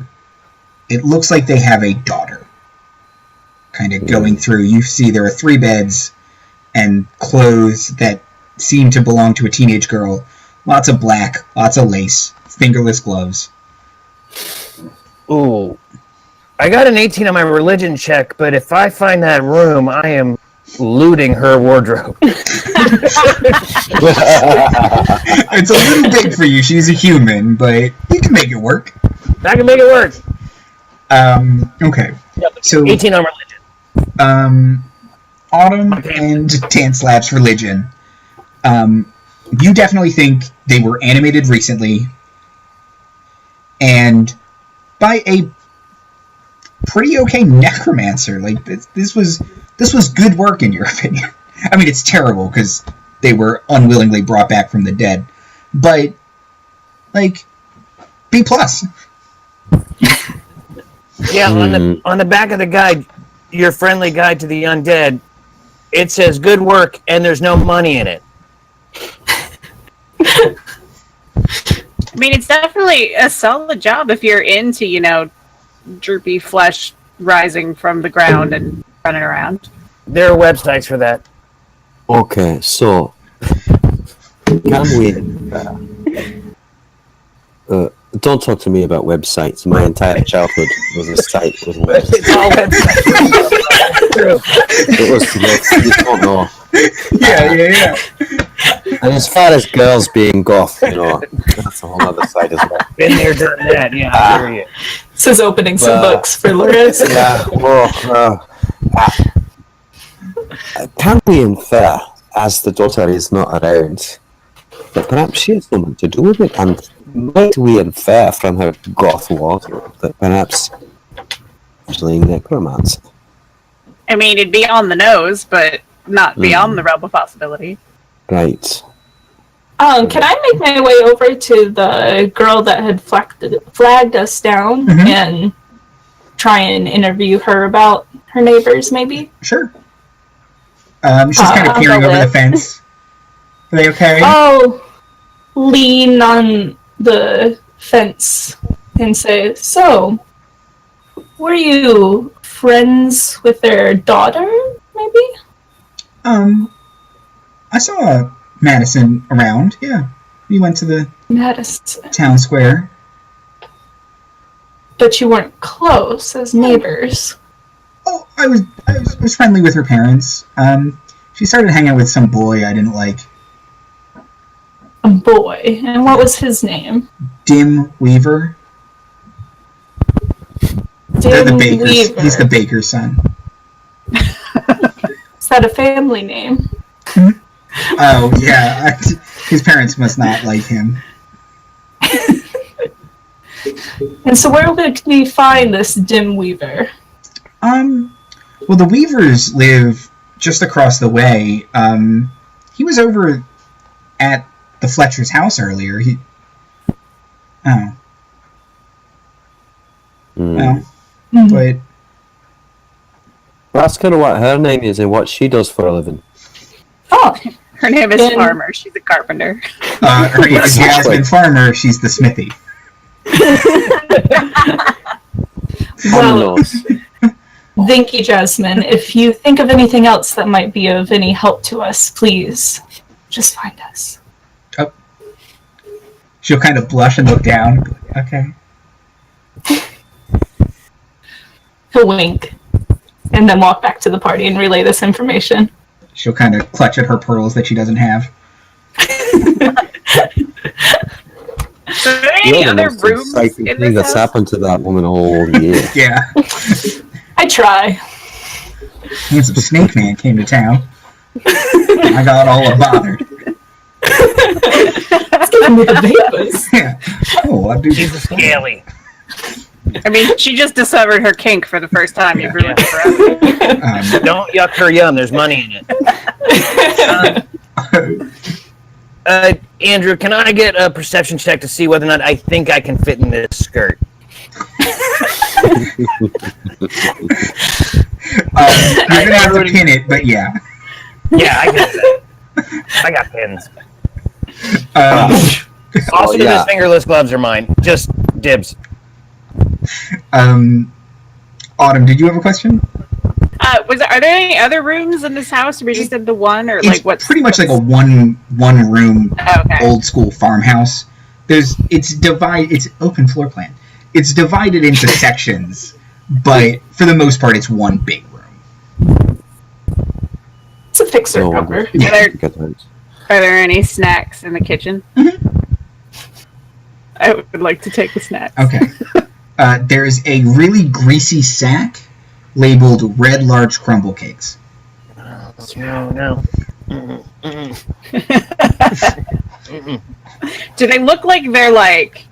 It looks like they have a daughter. Kind of going through, you see there are 3 beds and clothes that seem to belong to a teenage girl. Lots of black, lots of lace, fingerless gloves. Ooh. I got an 18 on my religion check, but if I find that room, I am looting her wardrobe. It's a little big for you. She's a human, but you can make it work. I can make it work. Okay. Yep. So 18 on religion. Autumn and Dancelap's religion. You definitely think they were animated recently, and by a pretty okay necromancer. Like this was good work in your opinion. I mean, it's terrible because they were unwillingly brought back from the dead, but like B+. Yeah, on the back of the guide, your friendly guide to the undead, it says good work and there's no money in it. I mean, it's definitely a solid job if you're into, droopy flesh rising from the ground and running around. There are websites for that. Okay, so can we? Don't talk to me about websites. My entire childhood was a site with websites. It's all websites. True. It was. You don't know. Yeah. And as far as girls being goth, that's a whole other side as well. Been there, done that. Yeah, I hear you. This is opening some books for Loris. Yeah, can we infer, as the daughter is not around, that perhaps she has something to do with it? And might we infer from her goth wardrobe that perhaps actually necromancer? I mean, it'd be on the nose, but not beyond the realm of possibility. Right. Can I make my way over to the girl that had flagged us down and try and interview her about her neighbors, maybe? Sure. She's kind of peering over the fence. Are they okay? I'll lean on the fence and say, so, were you friends with their daughter, maybe? I saw Madison around, yeah. We went to the Madison. town square. But you weren't close as neighbors. Oh, I was friendly with her parents. She started hanging out with some boy I didn't like. A boy. And what was his name? Dim Weaver. The baker's. Weaver. He's the baker's son. Is that a family name? Oh, yeah. His parents must not like him. And so where would we find this Dim Weaver? Well, the Weavers live just across the way. He was over at the Fletcher's house earlier. Well, but... Ask her what her name is and what she does for a living. Oh, Her name is Farmer. She's a carpenter. Her name is Jasmine Farmer. She's the smithy. well, thank you, Jasmine. If you think of anything else that might be of any help to us, please just find us. Oh. She'll kind of blush and look down. Okay. He'll wink and then walk back to the party and relay this information. She'll kind of clutch at her pearls that she doesn't have. Are there any other rooms in thing this that's house? happened to that woman all year. Yeah. I try. Handsome Snake Man came to town. I got all bothered. It's giving me the vapors. Yeah. Oh, I do. She's a scaly. I mean, she just discovered her kink for the first time. You've ruined it forever. Don't yuck her yum. There's money in it. Andrew, can I get a perception check to see whether or not I think I can fit in this skirt? You're gonna have to pin it, but yeah. Yeah, I get that. I got pins. Also, yeah. the fingerless gloves are mine. Just dibs. Autumn, did you have a question? Are there any other rooms in this house, or we just did the one, or It's like what's pretty much like a one room Okay. old school farmhouse. It's open floor plan. It's divided into sections, but for the most part, it's one big room. It's a fixer Oh, upper. Are there any snacks in the kitchen? I would like to take the snacks. Okay. There's a really greasy sack labeled Red Large Crumble Cakes. No. Do they look like they're like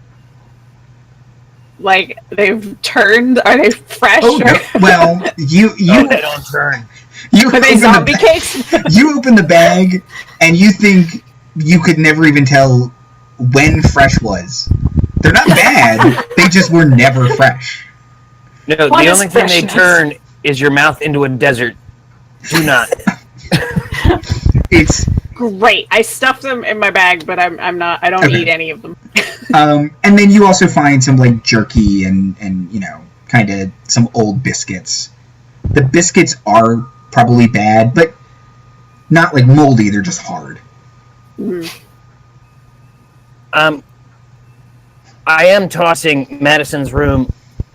they've turned? Are they fresh? Oh, no. Well, you They don't turn. you Are they open zombie the cakes? you open the bag and you think you could never even tell when fresh was. They're not bad. They just were never fresh. No, What the is only thing they freshness? turn is your mouth into a desert. Do not. It's Great. I stuffed them in my bag, but I'm not. I don't Okay. eat any of them. and then you also find some like jerky and kind of some old biscuits. The biscuits are probably bad, but not like moldy. They're just hard. I am tossing Madison's room.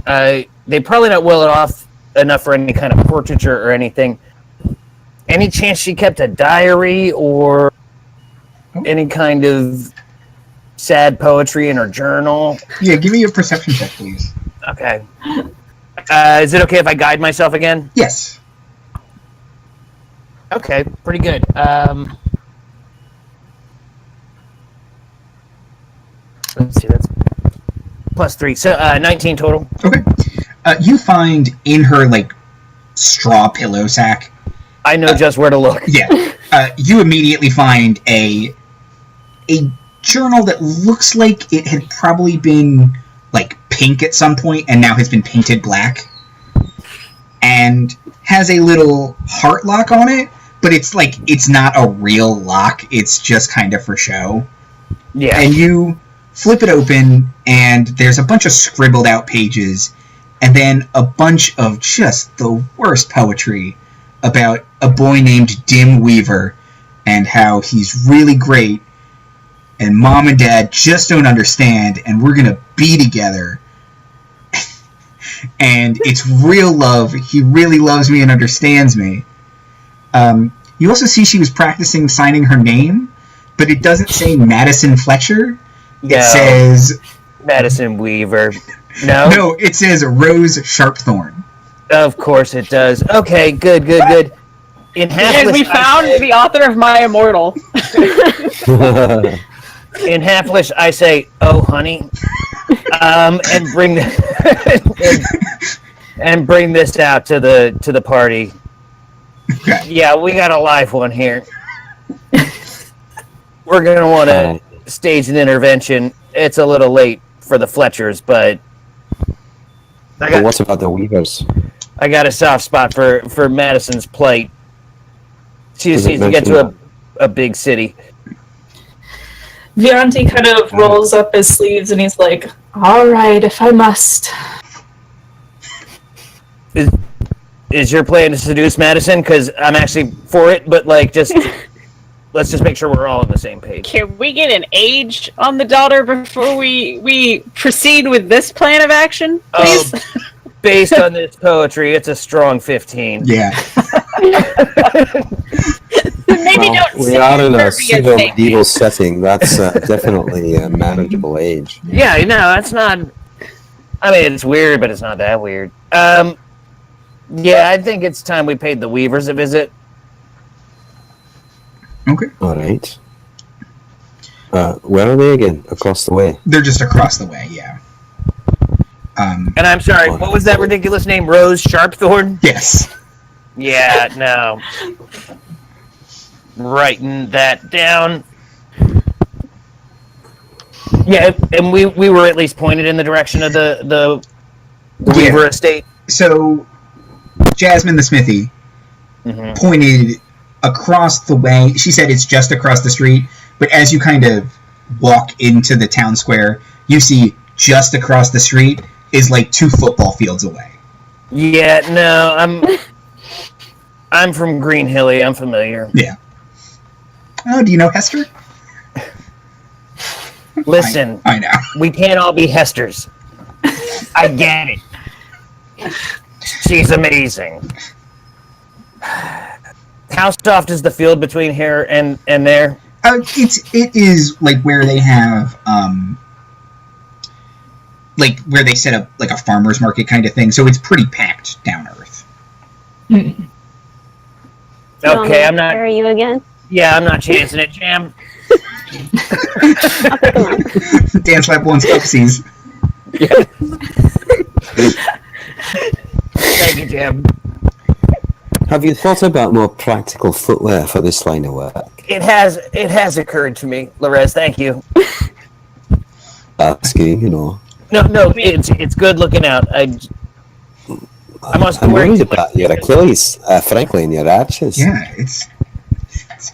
They probably not well off enough for any kind of portraiture or anything. Any chance she kept a diary or any kind of sad poetry in her journal? Yeah, give me a perception check, please. Okay. Is it okay if I guide myself again? Yes. Okay, pretty good. Let's see, that's +3, so 19 total. Okay. You find in her, like, straw pillow sack. I know just where to look. Yeah. You immediately find a journal that looks like it had probably been, like, pink at some point and now has been painted black. And has a little heart lock on it, but it's like, it's not a real lock. It's just kind of for show. Yeah. And you flip it open, and there's a bunch of scribbled out pages, and then a bunch of just the worst poetry about a boy named Dim Weaver and how he's really great, and mom and dad just don't understand, and we're gonna be together. And it's real love. He really loves me and understands me. You also see she was practicing signing her name, but it doesn't say Madison Fletcher. No. It says Madison Weaver. No? No, it says Rose Sharpthorn. Of course it does. Okay, good. In Because we Halflish, found the author of My Immortal. in Halflish, I say, "Oh, honey," and bring and bring this out to the party. Okay. Yeah, we got a live one here. We're gonna want to stage an intervention. It's a little late for the Fletchers, but But what about the Weavers? I got a soft spot for Madison's plight. She just Does it needs to get mention to a big city. Vianti kind of rolls up his sleeves and he's like, all right, if I must. Is your plan to seduce Madison? Because I'm actually for it, but like, just let's just make sure we're all on the same page. Can we get an age on the daughter before we proceed with this plan of action, please? Based on this poetry, it's a strong 15. Yeah. Maybe don't We say are in a verbiage pseudo thing. medieval setting. That's definitely a manageable age. Yeah, no, that's not. I mean, it's weird, but it's not that weird. Yeah, I think it's time we paid the Weavers a visit. Okay. All right. Where are they again? Across the way. They're just across the way, yeah. And I'm sorry, what was that ridiculous name? Rose Sharpthorn? Yes. Yeah, no. Writing that down. Yeah, and we were at least pointed in the direction of the Weaver estate. So, Jasmine the Smithy pointed across the way. She said it's just across the street, but as you kind of walk into the town square, you see just across the street is like 2 football fields away. Yeah, no, I'm from Green Hilly. I'm familiar. Yeah. Oh, do you know Hester? Listen, I know. we can't all be Hesters. I get it. She's amazing. How soft is the field between here and there? It is like where they have like where they set up like a farmer's market kind of thing, so it's pretty packed down earth. Okay, I'm not. Where are you again? Yeah, I'm not chancing it, Jam. I'll pick them up. Dancelap wants upsies. Thank you, Jam. Have you thought about more practical footwear for this line of work? It has occurred to me, Lorez. Thank you. Asking, you know. No, it's good looking out. I must be I'm wearing worried too much. about your Achilles, frankly, and your arches. Yeah, it's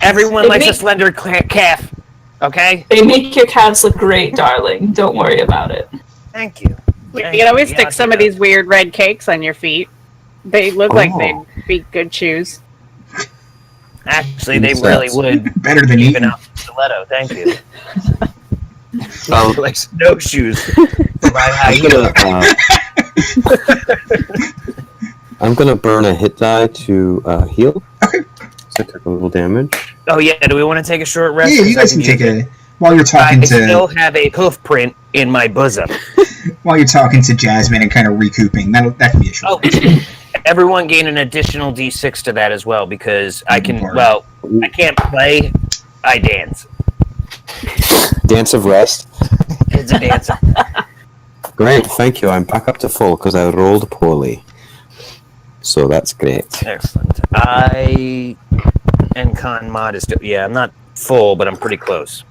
Everyone It likes a makes- slender calf. Okay. They make your calves look great, darling. Don't worry about it. Thank you. We Thank can always you, stick some of Vianti. these weird red cakes on your feet. They look like Oh. they'd be good shoes. Actually, they Makes really sense. would. better than Even eating. out the stiletto. Thank you. Um, Like snowshoes. For my hyena. I'm gonna burn a hit die to heal. Okay. I took a little damage. Oh yeah, do we want to take a short rest? Yeah, you guys can take while you're talking I to still have a hoof print in my bosom. while you're talking to Jasmine and kind of recouping. That can be a short. Oh, everyone gain an additional d6 to that as well because I can. Well, I can't play. I dance. Dance of rest. It's a dance. Great, thank you. I'm back up to full because I rolled poorly. So that's great. Excellent. I and con mod is still. Yeah, I'm not full, but I'm pretty close.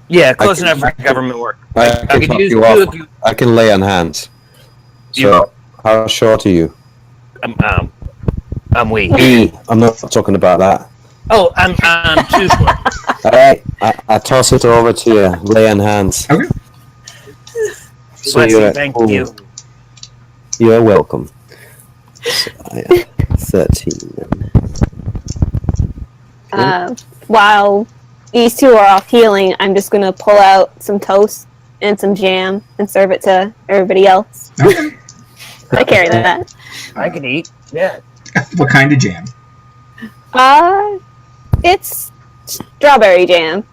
Yeah, close enough for government work. I can could top use you two off. if you. I can lay on hands. So, how short are you? I'm weak. I'm not talking about that. Oh, I'm too short. All right, I toss it over to you. Lay on hands. Okay. So Bless you, thank you. You're welcome. So, 13. While these two are off healing, I'm just gonna pull out some toast and some jam and serve it to everybody else. Okay. I carry that. I can eat. Yeah. What kind of jam? It's strawberry jam.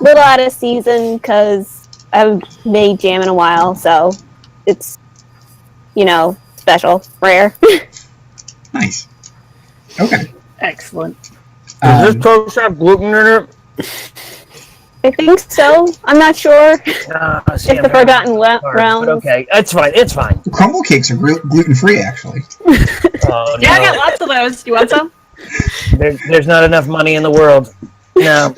Little out of season because I haven't made jam in a while, so it's, special, rare. Nice. Okay. Excellent. Does this toast have gluten in it? I think so. I'm not sure if See, the Forgotten Realms. Okay, it's fine. It's fine. Crumble cakes are gluten-free, actually. Oh, Yeah, I no. got lots of those. You want some? There's not enough money in the world. No.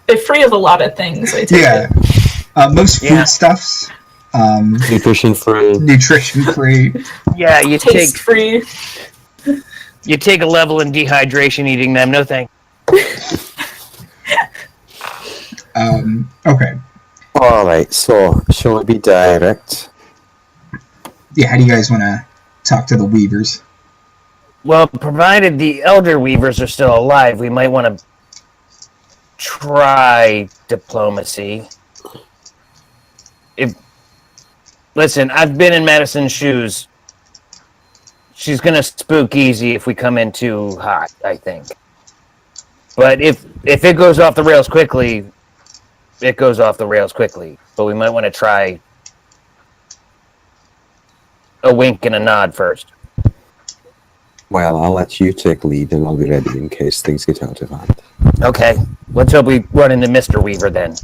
They're free of a lot of things. I take Yeah. it. Most foodstuffs, Nutrition free. nutrition-free. Yeah, you Taste free. take a level in dehydration eating them. No thank. Okay. All right. So, shall we be direct? Yeah, how do you guys want to talk to the Weavers? Well, provided the Elder Weavers are still alive, we might want to try diplomacy. Listen, I've been in Madison's shoes. She's gonna spook easy if we come in too hot, I think. But if it goes off the rails quickly, it goes off the rails quickly. But we might want to try a wink and a nod first. Well, I'll let you take lead and I'll be ready in case things get out of hand. Okay, let's hope we run into Mr. Weaver then.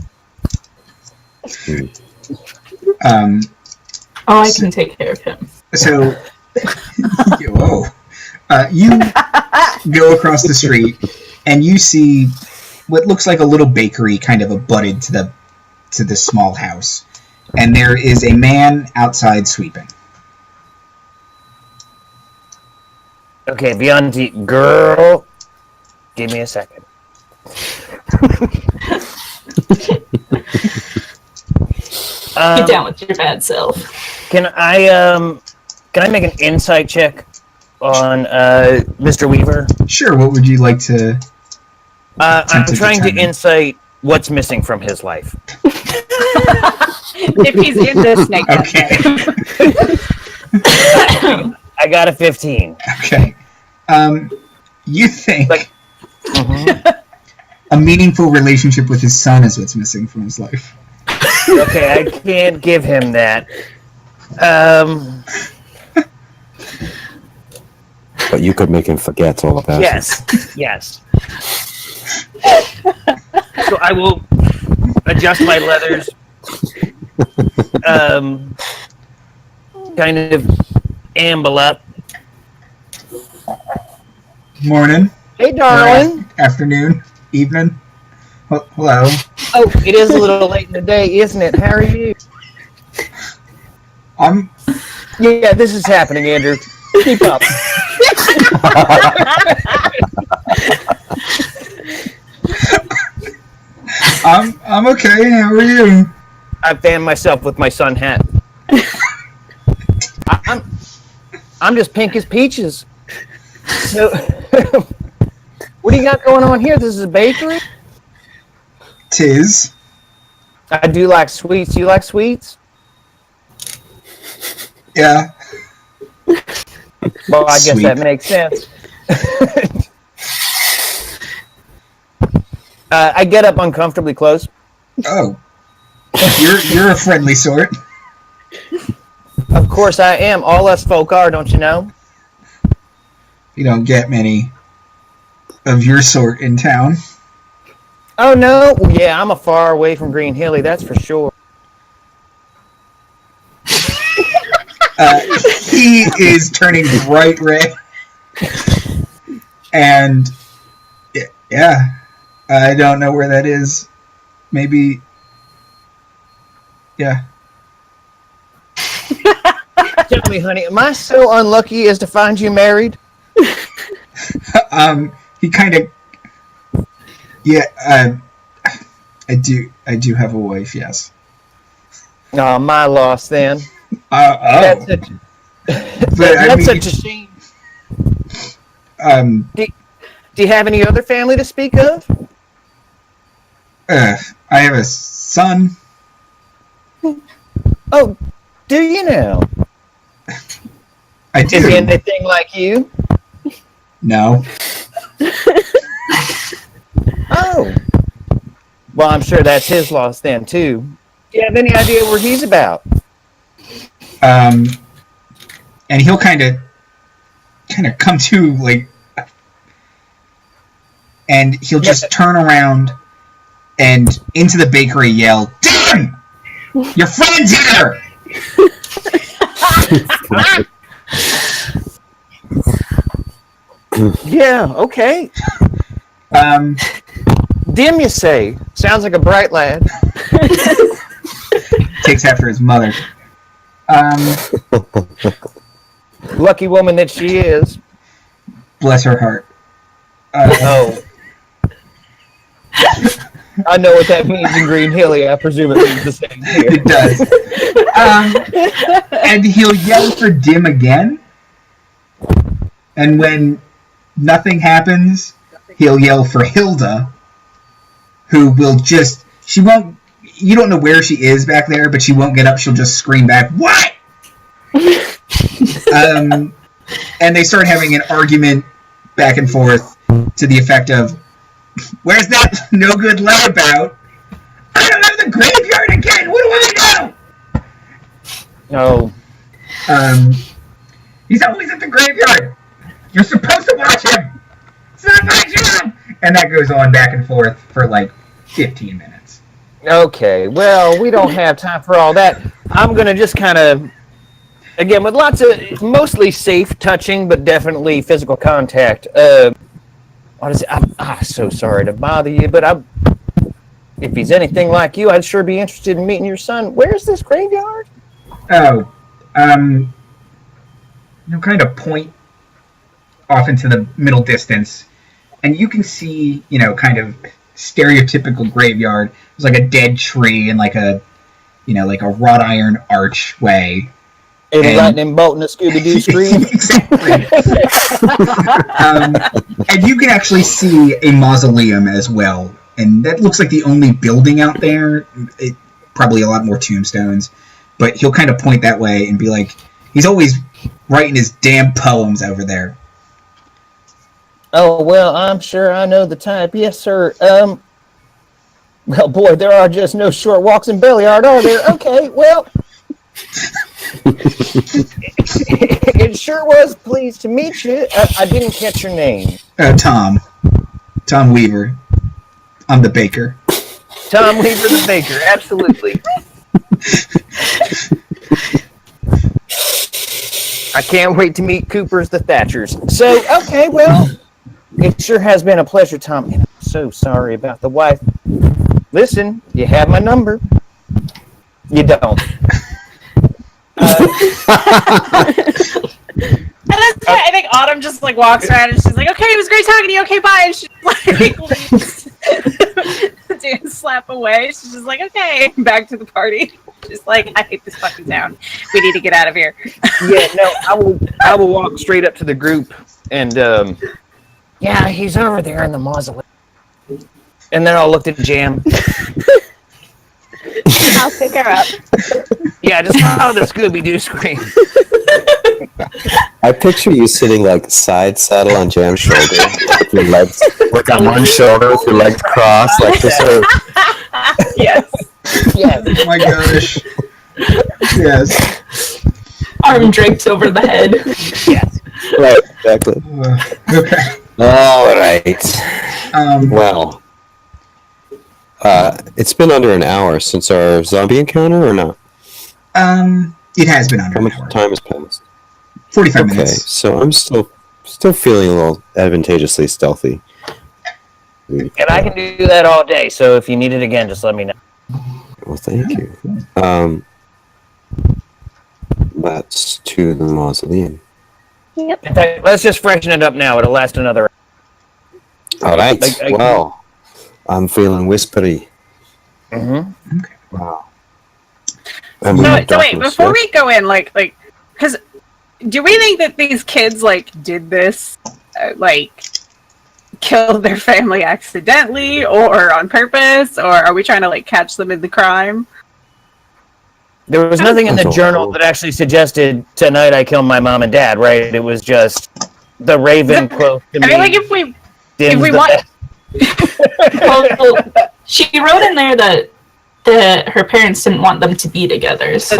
I can take care of him. So, whoa. You go across the street and you see what looks like a little bakery kind of abutted to the small house. And there is a man outside sweeping. Okay, Vianti, girl, give me a second. Get down with your bad self. Can I make an insight check on Mr. Weaver? Sure, what would you like to... I'm trying to determine. insight what's missing from his life. If he's in the snake. Okay. I got a 15. Okay. You think Like- a meaningful relationship with his son is what's missing from his life. Okay, I can't give him that. But you could make him forget all about it. Yes. So I will adjust my leathers. Kind of amble up. Morning, Hey, darling. afternoon, evening. Hello. Oh, it is a little late in the day, isn't it? How are you? Yeah, this is happening, Andrew. Keep up. I'm okay. How are you? I fanned myself with my sun hat. I'm just pink as peaches. So, what do you got going on here? This is a bakery? Tis. I do like sweets. Do you like sweets? Yeah. Well, I guess Sweet. that makes sense. I get up uncomfortably close. Oh. You're a friendly sort. Of course I am. All us folk are, don't you know? You don't get many of your sort in town. Oh, no? Well, yeah, I'm a far away from Green Hilly, that's for sure. He is turning bright red. And, yeah, I don't know where that is. Maybe, yeah. Tell me, honey, am I so unlucky as to find you married? He kind of, yeah, I do have a wife, yes. Oh, my loss then. That's Such a shame. Do you have any other family to speak of? I have a son. Oh, do you now? I do. Is he anything like you? No. Oh. Well, I'm sure that's his loss then, too. Do you have any idea where he's about? And he'll kind of come to, like, and he'll just turn around and into the bakery yell, "Damn! Your friend's here!" Yeah, okay. Dim, you say? Sounds like a bright lad. Takes after his mother. Lucky woman that she is. Bless her heart. Oh. I know what that means in Green Hilly. I presume it means the same here. It does. And he'll yell for Dim again. And when nothing happens, he'll yell for Hilda, who will just... She won't... You don't know where she is back there, but she won't get up. She'll just scream back, "What?" And they start having an argument back and forth to the effect of, "Where's that no good layabout? I don't know the graveyard again. What do I No. know?" He's always at the graveyard. You're supposed to watch him. It's not my job. And that goes on back and forth for like 15 minutes. Okay, well, we don't have time for all that. I'm going to just kind of, again, with lots of, mostly safe touching, but definitely physical contact. What is it? I'm so sorry to bother you, but if he's anything like you, I'd sure be interested in meeting your son. Where's this graveyard? Oh, you'll kind of point off into the middle distance, and you can see, kind of stereotypical graveyard. There's like a dead tree and like a wrought iron archway. And lightning bolt and a Scooby-Doo scream. Exactly. And you can actually see a mausoleum as well, and that looks like the only building out there. Probably a lot more tombstones, but he'll kind of point that way and be like, he's always writing his damn poems over there. Oh, well, I'm sure I know the type. Yes, sir. Well, boy, there are just no short walks in Belliard, are there? Okay, well... It sure was pleased to meet you. I didn't catch your name. Tom Weaver. I'm the baker. Tom Weaver the baker, absolutely. I can't wait to meet Coopers the Thatchers. So, okay, well, it sure has been a pleasure, Tom. And I'm so sorry about the wife. Listen, you have my number. You don't. And that's why I think Autumn just walks around and she's like, "Okay, it was great talking to you. Okay, bye." And she leaves. Slap away. She's just like, "Okay, back to the party." She's like, "I hate this fucking town. We need to get out of here." Yeah, no, I will walk straight up to the group and yeah, he's over there in the mausoleum. And then I'll look at Jam. I'll pick her up. Yeah, just follow the Scooby-Doo scream. I picture you sitting like side saddle on Jam's shoulder, with your legs like on one shoulder, with your legs crossed, like this. Yes. Yes. Oh my gosh. Yes. Arm draped over the head. Yes. Right, exactly. Okay. All right. Well, it's been under an hour since our zombie encounter, or not? It has been under How an much hour. time has passed? 45 Okay, minutes. so I'm still feeling a little advantageously stealthy. And I can do that all day, so if you need it again, just let me know. Well, thank you. That's to the mausoleum. Yep. In fact, let's just freshen it up now. It'll last another. All right. I- Well, I'm feeling whispery. Mm-hmm. Wow. So wait, before we go in, because do we think that these kids did this, killed their family accidentally or on purpose, or are we trying to catch them in the crime? There was nothing in the That's journal all. that actually suggested tonight I killed my mom and dad, right? It was just the Raven quote to me. I mean, if we dims the want- best. Well, she wrote in there that her parents didn't want them to be together, so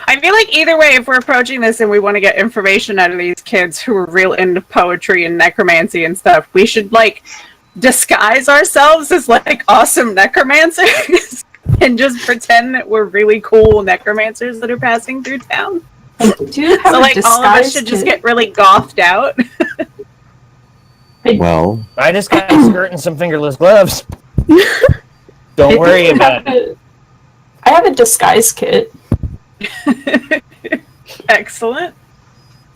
I feel like either way, if we're approaching this and we want to get information out of these kids who are real into poetry and necromancy and stuff, we should disguise ourselves as awesome necromancers and just pretend that we're really cool necromancers that are passing through town. do you have So a all of us disguise should just kit? get really gothed out. Well, I just got a skirt and some fingerless gloves. Don't worry about it. I have a disguise kit. Excellent.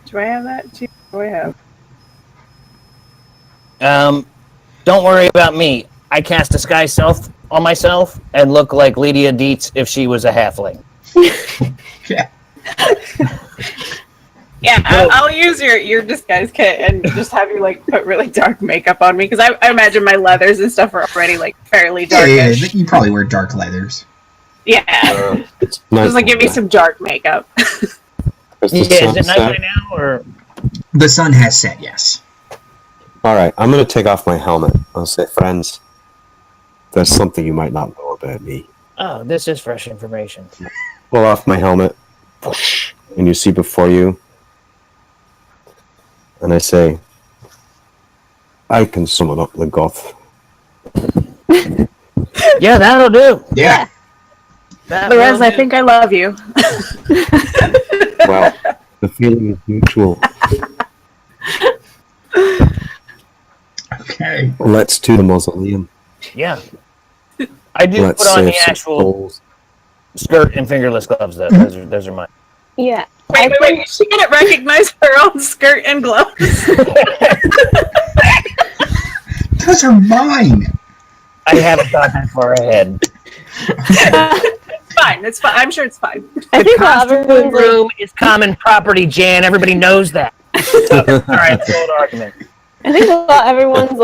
Do I have that too? What do I have? Don't worry about me. I cast Disguise Self on myself and look like Lydia Dietz if she was a halfling. Yeah. Yeah, I'll use your disguise kit and just have you put really dark makeup on me, because I imagine my leathers and stuff are already fairly Yeah, darkish. you probably wear dark leathers. Yeah, it's nice. just give me some dark makeup. Is the Yeah, is sun it night set? by now or? The sun has set, yes. All right, I'm going to take off my helmet. I'll say, friends, there's something you might not know about me. Oh, this is fresh information. Pull off my helmet, and you see before you, and I say, I can summon up the goth. Yeah, that'll do. Yeah. Lorez, I think I love you. Well, the feeling is mutual. Okay. Let's to the mausoleum. Yeah. I do Let's put on save the some actual souls. skirt and fingerless gloves, though. Those are mine. Yeah. Wait. She didn't recognize her own skirt and gloves. Those are mine. I haven't thought that far ahead. It's fine. I'm sure it's fine. I think while Costume everyone's room is common property, Jan. Everybody knows that. All right, that's an old argument. I think while everyone's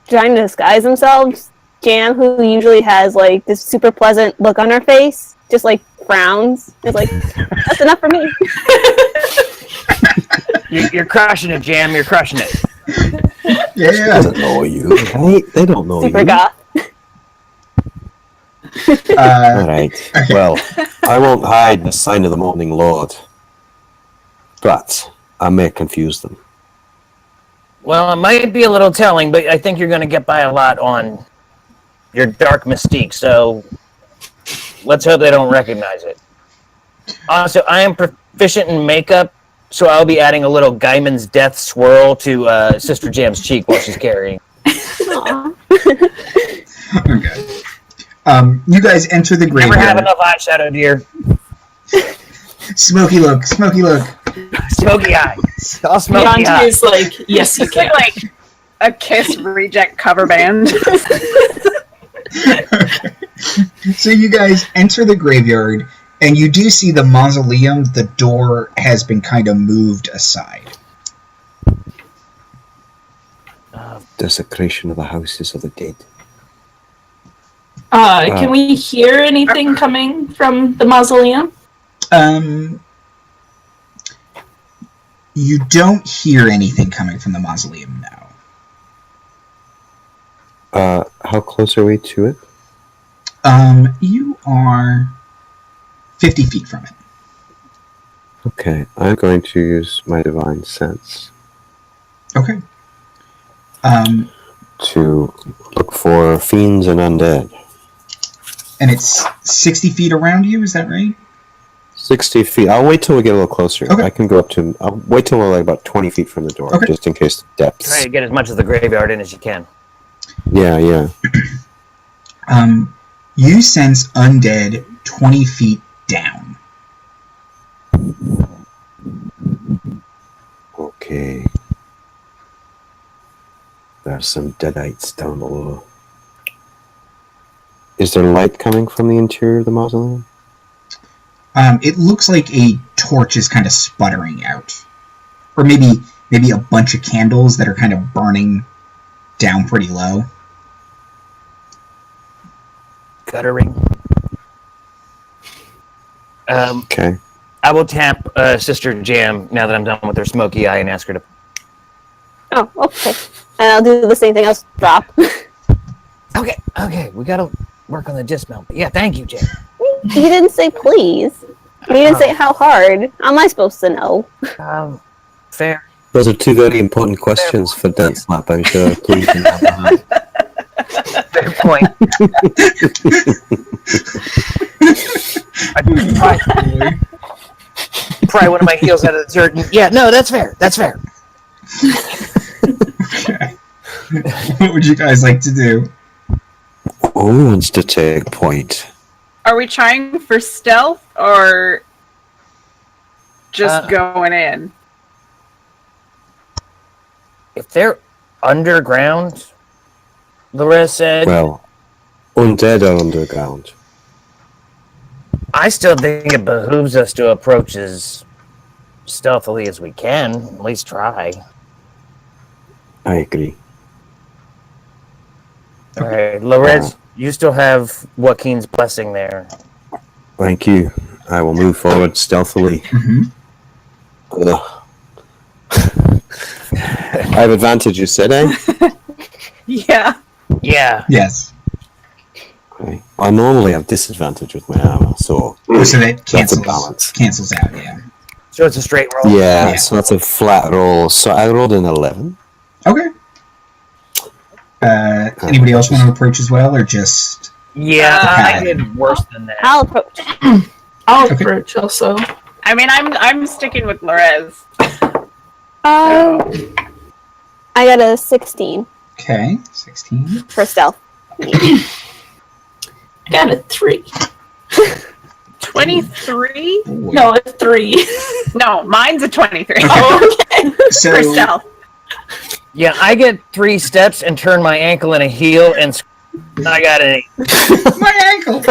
trying to disguise themselves, Jam, who usually has this super pleasant look on her face, just frowns. It's that's enough for me. You're crushing it, Jam. You're crushing it. Yeah. Doesn't know you. They don't know Super you. goth. All right. Well, I won't hide the sign of the Morning Lord, but I may confuse them. Well, it might be a little telling, but I think you're going to get by a lot on your dark mystique, so let's hope they don't recognize it. Also, I am proficient in makeup, so I'll be adding a little Gaiman's death swirl to Sister Jam's cheek while she's carrying. Aw. Okay. You guys enter the Never have graveyard. enough eyeshadow, dear. Smoky look. Smoky look. Smoky eye. All smoky Vianti eye. is yes, you It's can. like a Kiss reject cover band. So you guys enter the graveyard, and you do see the mausoleum. The door has been kind of moved aside. Desecration of the houses of the dead. Can we hear anything coming from the mausoleum? You don't hear anything coming from the mausoleum now. How close are we to it? You are 50 feet from it. Okay, I'm going to use my divine sense Okay. to look for fiends and undead. And it's 60 feet around you, is that right? 60 feet. I'll wait till we get a little closer. Okay. I can go up to... I'll wait till we're like about 20 feet from the door, Okay. just in case the depths. Try to get as much of the graveyard in as you can. Yeah. You sense undead 20 feet down. Okay. There's some deadites down below. Is there light coming from the interior of the mausoleum? It looks like a torch is kind of sputtering out. Or maybe a bunch of candles that are kind of burning down pretty low. Guttering. Okay. I will tap Sister Jam now that I'm done with her smoky eye and ask her to... Oh, okay. And I'll do the same thing. I'll drop. Okay, we gotta work on the dismount. Yeah, thank you, Jam. You didn't say please. You didn't say how hard. How am I supposed to know? Fair. Those are two very important questions for Dancelap, I'm sure. Please do not mind. Fair point. I pry one of my heels out of the dirt. Yeah, no, that's fair. That's fair. Okay. What would you guys like to do? Who wants to take point? Are we trying for stealth or just going in? If they're underground, Laura said, Well, undead are underground. I still think it behooves us to approach as stealthily as we can. At least try. I agree. All right, Lorez, you still have Joaquin's blessing there. Thank you. I will move forward stealthily. Mm-hmm. Ugh. I have advantage, you said, eh? Yeah. Yeah. Yes. Okay. I normally have disadvantage with my armor, so So that that's a balance. cancels out, yeah. So it's a straight roll. Yeah, Yeah. so that's a flat roll. So I rolled an 11. Okay. Anybody else want to approach as well, or just... Yeah, Okay. I did worse than that. I'll approach. I'll Okay. approach also. I mean, I'm sticking with Lorez. I got a 16 Okay, 16. for stealth. I got a 3. 23? Boy. No, a 3. No, mine's a 23. Oh, okay. So, For stealth. Yeah, I get 3 steps and turn my ankle in a heel, and I got an 8. my ankle!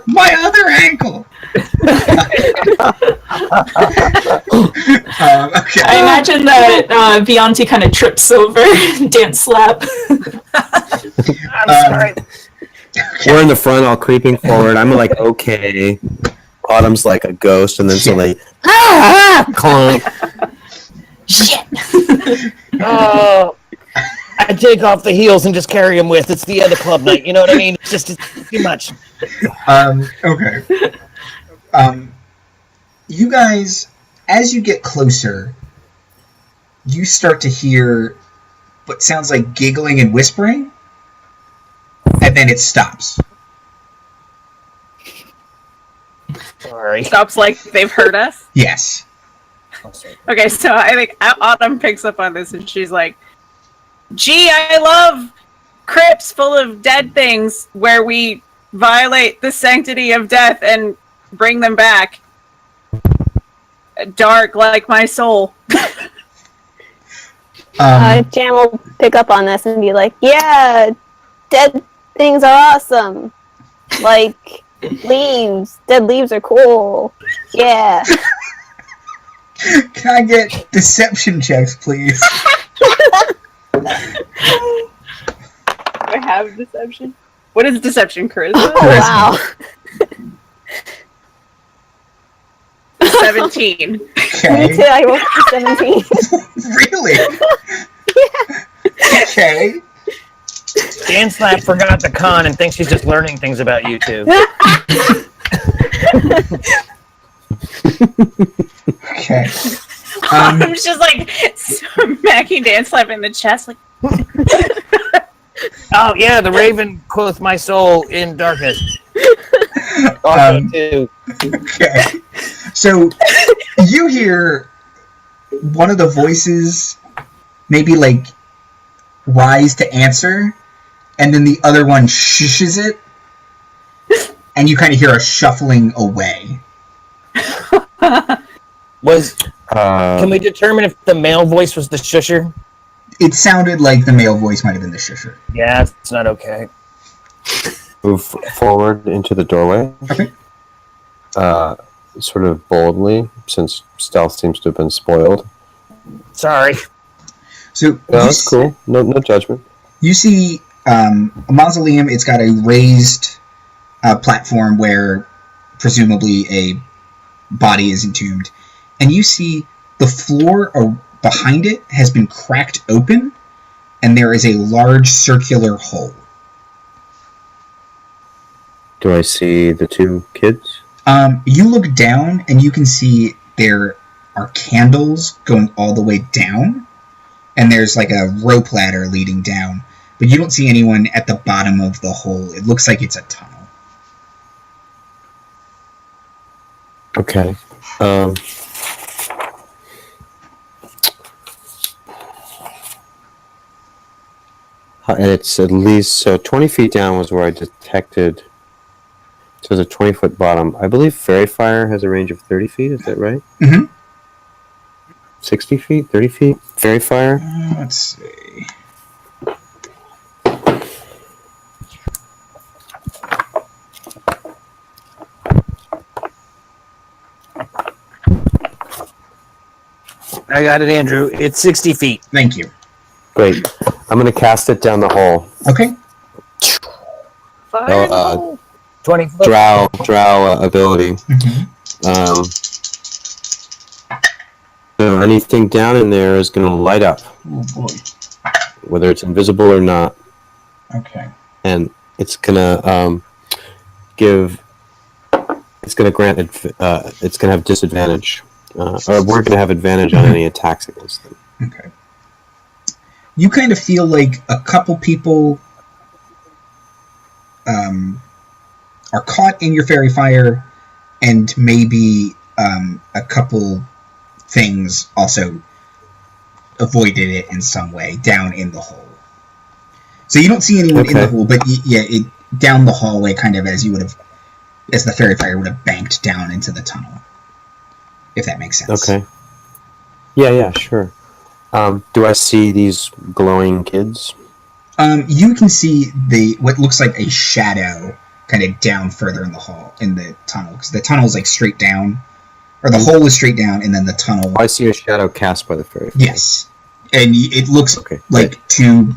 My other ankle! Okay. I imagine that Vianti kind of trips over Dancelap. I'm sorry. We're in the front, all creeping forward. I'm like, okay. Autumn's like a ghost, and then suddenly, clunk. Shit. Oh, I take off the heels and just carry them with. It's the other club night. You know what I mean? It's just it's too much. Okay. You guys, as you get closer, you start to hear what sounds like giggling and whispering, and then it stops. Sorry. Stops like they've heard us. Yes. Okay, so I think Autumn picks up on this and she's like, gee, I love crypts full of dead things where we violate the sanctity of death and bring them back. Dark like my soul. Jam will pick up on this and be like, yeah, dead things are awesome. Like, leaves. Dead leaves are cool. Yeah. Can I get deception checks, please? Do I have deception? What is deception, charisma? Oh, wow. 17. Me Okay. too. I rolled a 17. Really? Okay. Dancelap forgot the con and thinks she's just learning things about you two. Okay. I'm just like smacking Dancelap in the chest, like. Oh yeah, the raven quoth my soul in darkness. Too. Okay. So you hear one of the voices maybe like rise to answer, and then the other one shushes it, and you kind of hear a shuffling away. Can we determine if the male voice was the shusher? It sounded like the male voice might have been the shusher. Yeah, it's not okay. Move forward into the doorway. Okay. Sort of boldly, since stealth seems to have been spoiled. Sorry. So No, that's cool. No judgment. You see a mausoleum. It's got a raised platform where presumably a body is entombed, and you see the floor behind it has been cracked open, and there is a large circular hole. Do I see the two kids? You look down, and you can see there are candles going all the way down, and there's like a rope ladder leading down, but you don't see anyone at the bottom of the hole. It looks like it's a tunnel. Okay. And it's at least, so 20 feet down was where I detected, so there's a 20-foot bottom. I believe Fairy Fire has a range of 30 feet, is that right? Mm-hmm. 60 feet? 30 feet? Fairy Fire? Let's see. I got it, Andrew. It's 60 feet. Thank you. Great. I'm going to cast it down the hole. Okay. Oh, 20 foot. Drow ability. Mm-hmm. So anything down in there is going to light up, Oh boy. whether it's invisible or not. Okay. And it's going to it's going to grant, it's going to have disadvantage. Or we're going to have advantage on any attacks against them. Okay. You kind of feel like a couple people are caught in your fairy fire, and maybe a couple things also avoided it in some way down in the hole. So you don't see anyone in the hole, but it down the hallway, kind of as the fairy fire would have banked down into the tunnel. If that makes sense. Okay. Yeah, sure. Do I see these glowing kids? You can see what looks like a shadow kind of down further in the hall, in the tunnel, because the tunnel is like straight down, or the hole is straight down, and then the tunnel. I see a shadow cast by the fairy. Yes, and it looks Okay, like two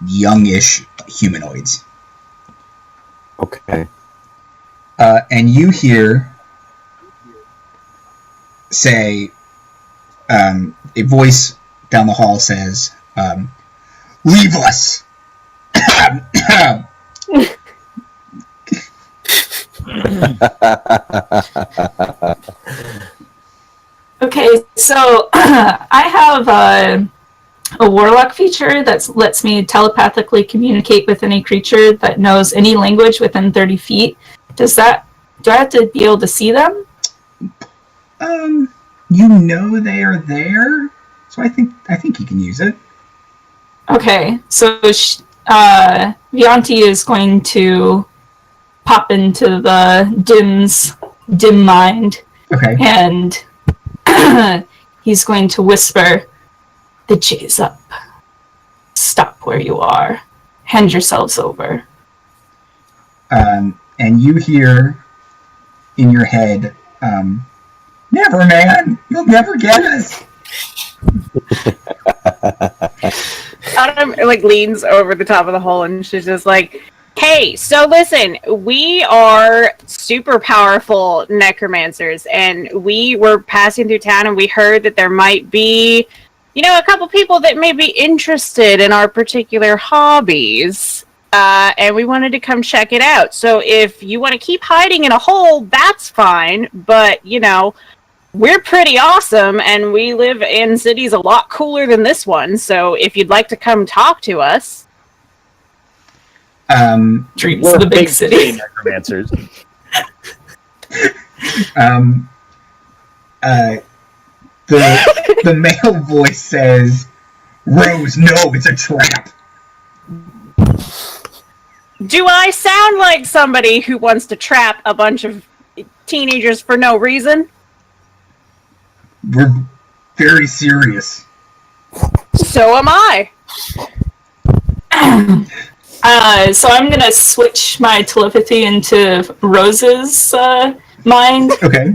youngish humanoids. Okay. And you hear say, a voice down the hall says, "Leave us." Okay, so I have a Warlock feature that lets me telepathically communicate with any creature that knows any language within 30 feet. Do I have to be able to see them? You know they are there, so I think you can use it. Okay, so Vianti is going to pop into the dim mind, Okay. and he's going to whisper, "The jig is up. Stop where you are. Hand yourselves over." And you hear in your head, "Never, man. You'll never get us." Autumn leans over the top of the hole, and she's just like, Hey, so listen, we are super powerful necromancers, and we were passing through town and we heard that there might be, a couple people that may be interested in our particular hobbies. And we wanted to come check it out. So if you want to keep hiding in a hole, that's fine. But, we're pretty awesome, and we live in cities a lot cooler than this one. So if you'd like to come talk to us... Dreams of the big city. Necromancers. The male voice says, Rose, no, it's a trap. Do I sound like somebody who wants to trap a bunch of teenagers for no reason? We're very serious. So am I. So I'm gonna switch my telepathy into Rose's mind. Okay.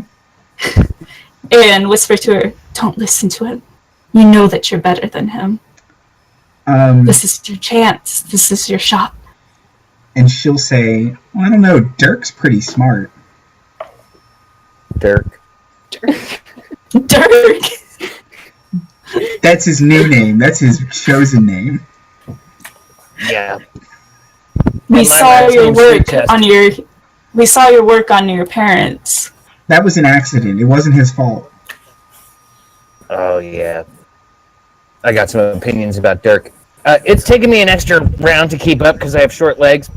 And whisper to her, "Don't listen to him. You know that you're better than him. This is your chance. This is your shot." And she'll say, well, I don't know, Dirk's pretty smart. Dirk. Dirk! That's his new name. That's his chosen name. Yeah. We My saw last your name's work Sweetchest. on your... We saw your work on your parents. That was an accident. It wasn't his fault. Oh, yeah. I got some opinions about Dirk. It's taken me an extra round to keep up because I have short legs.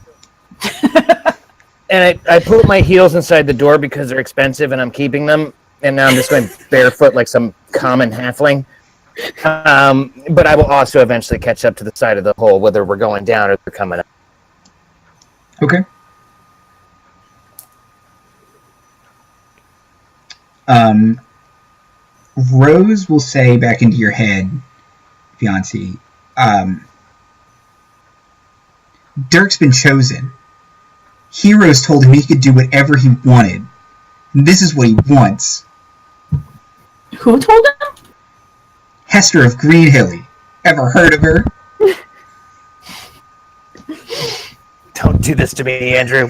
And I put my heels inside the door because they're expensive and I'm keeping them. And now I'm just going barefoot like some common halfling. But I will also eventually catch up to the side of the hole, whether we're going down or they're coming up. Okay. Rose will say back into your head, Vianti, Dirk's been chosen. Heroes told him he could do whatever he wanted. And this is what he wants. Who told him? Hester of Greenhilly. Ever heard of her? Don't do this to me, Andrew.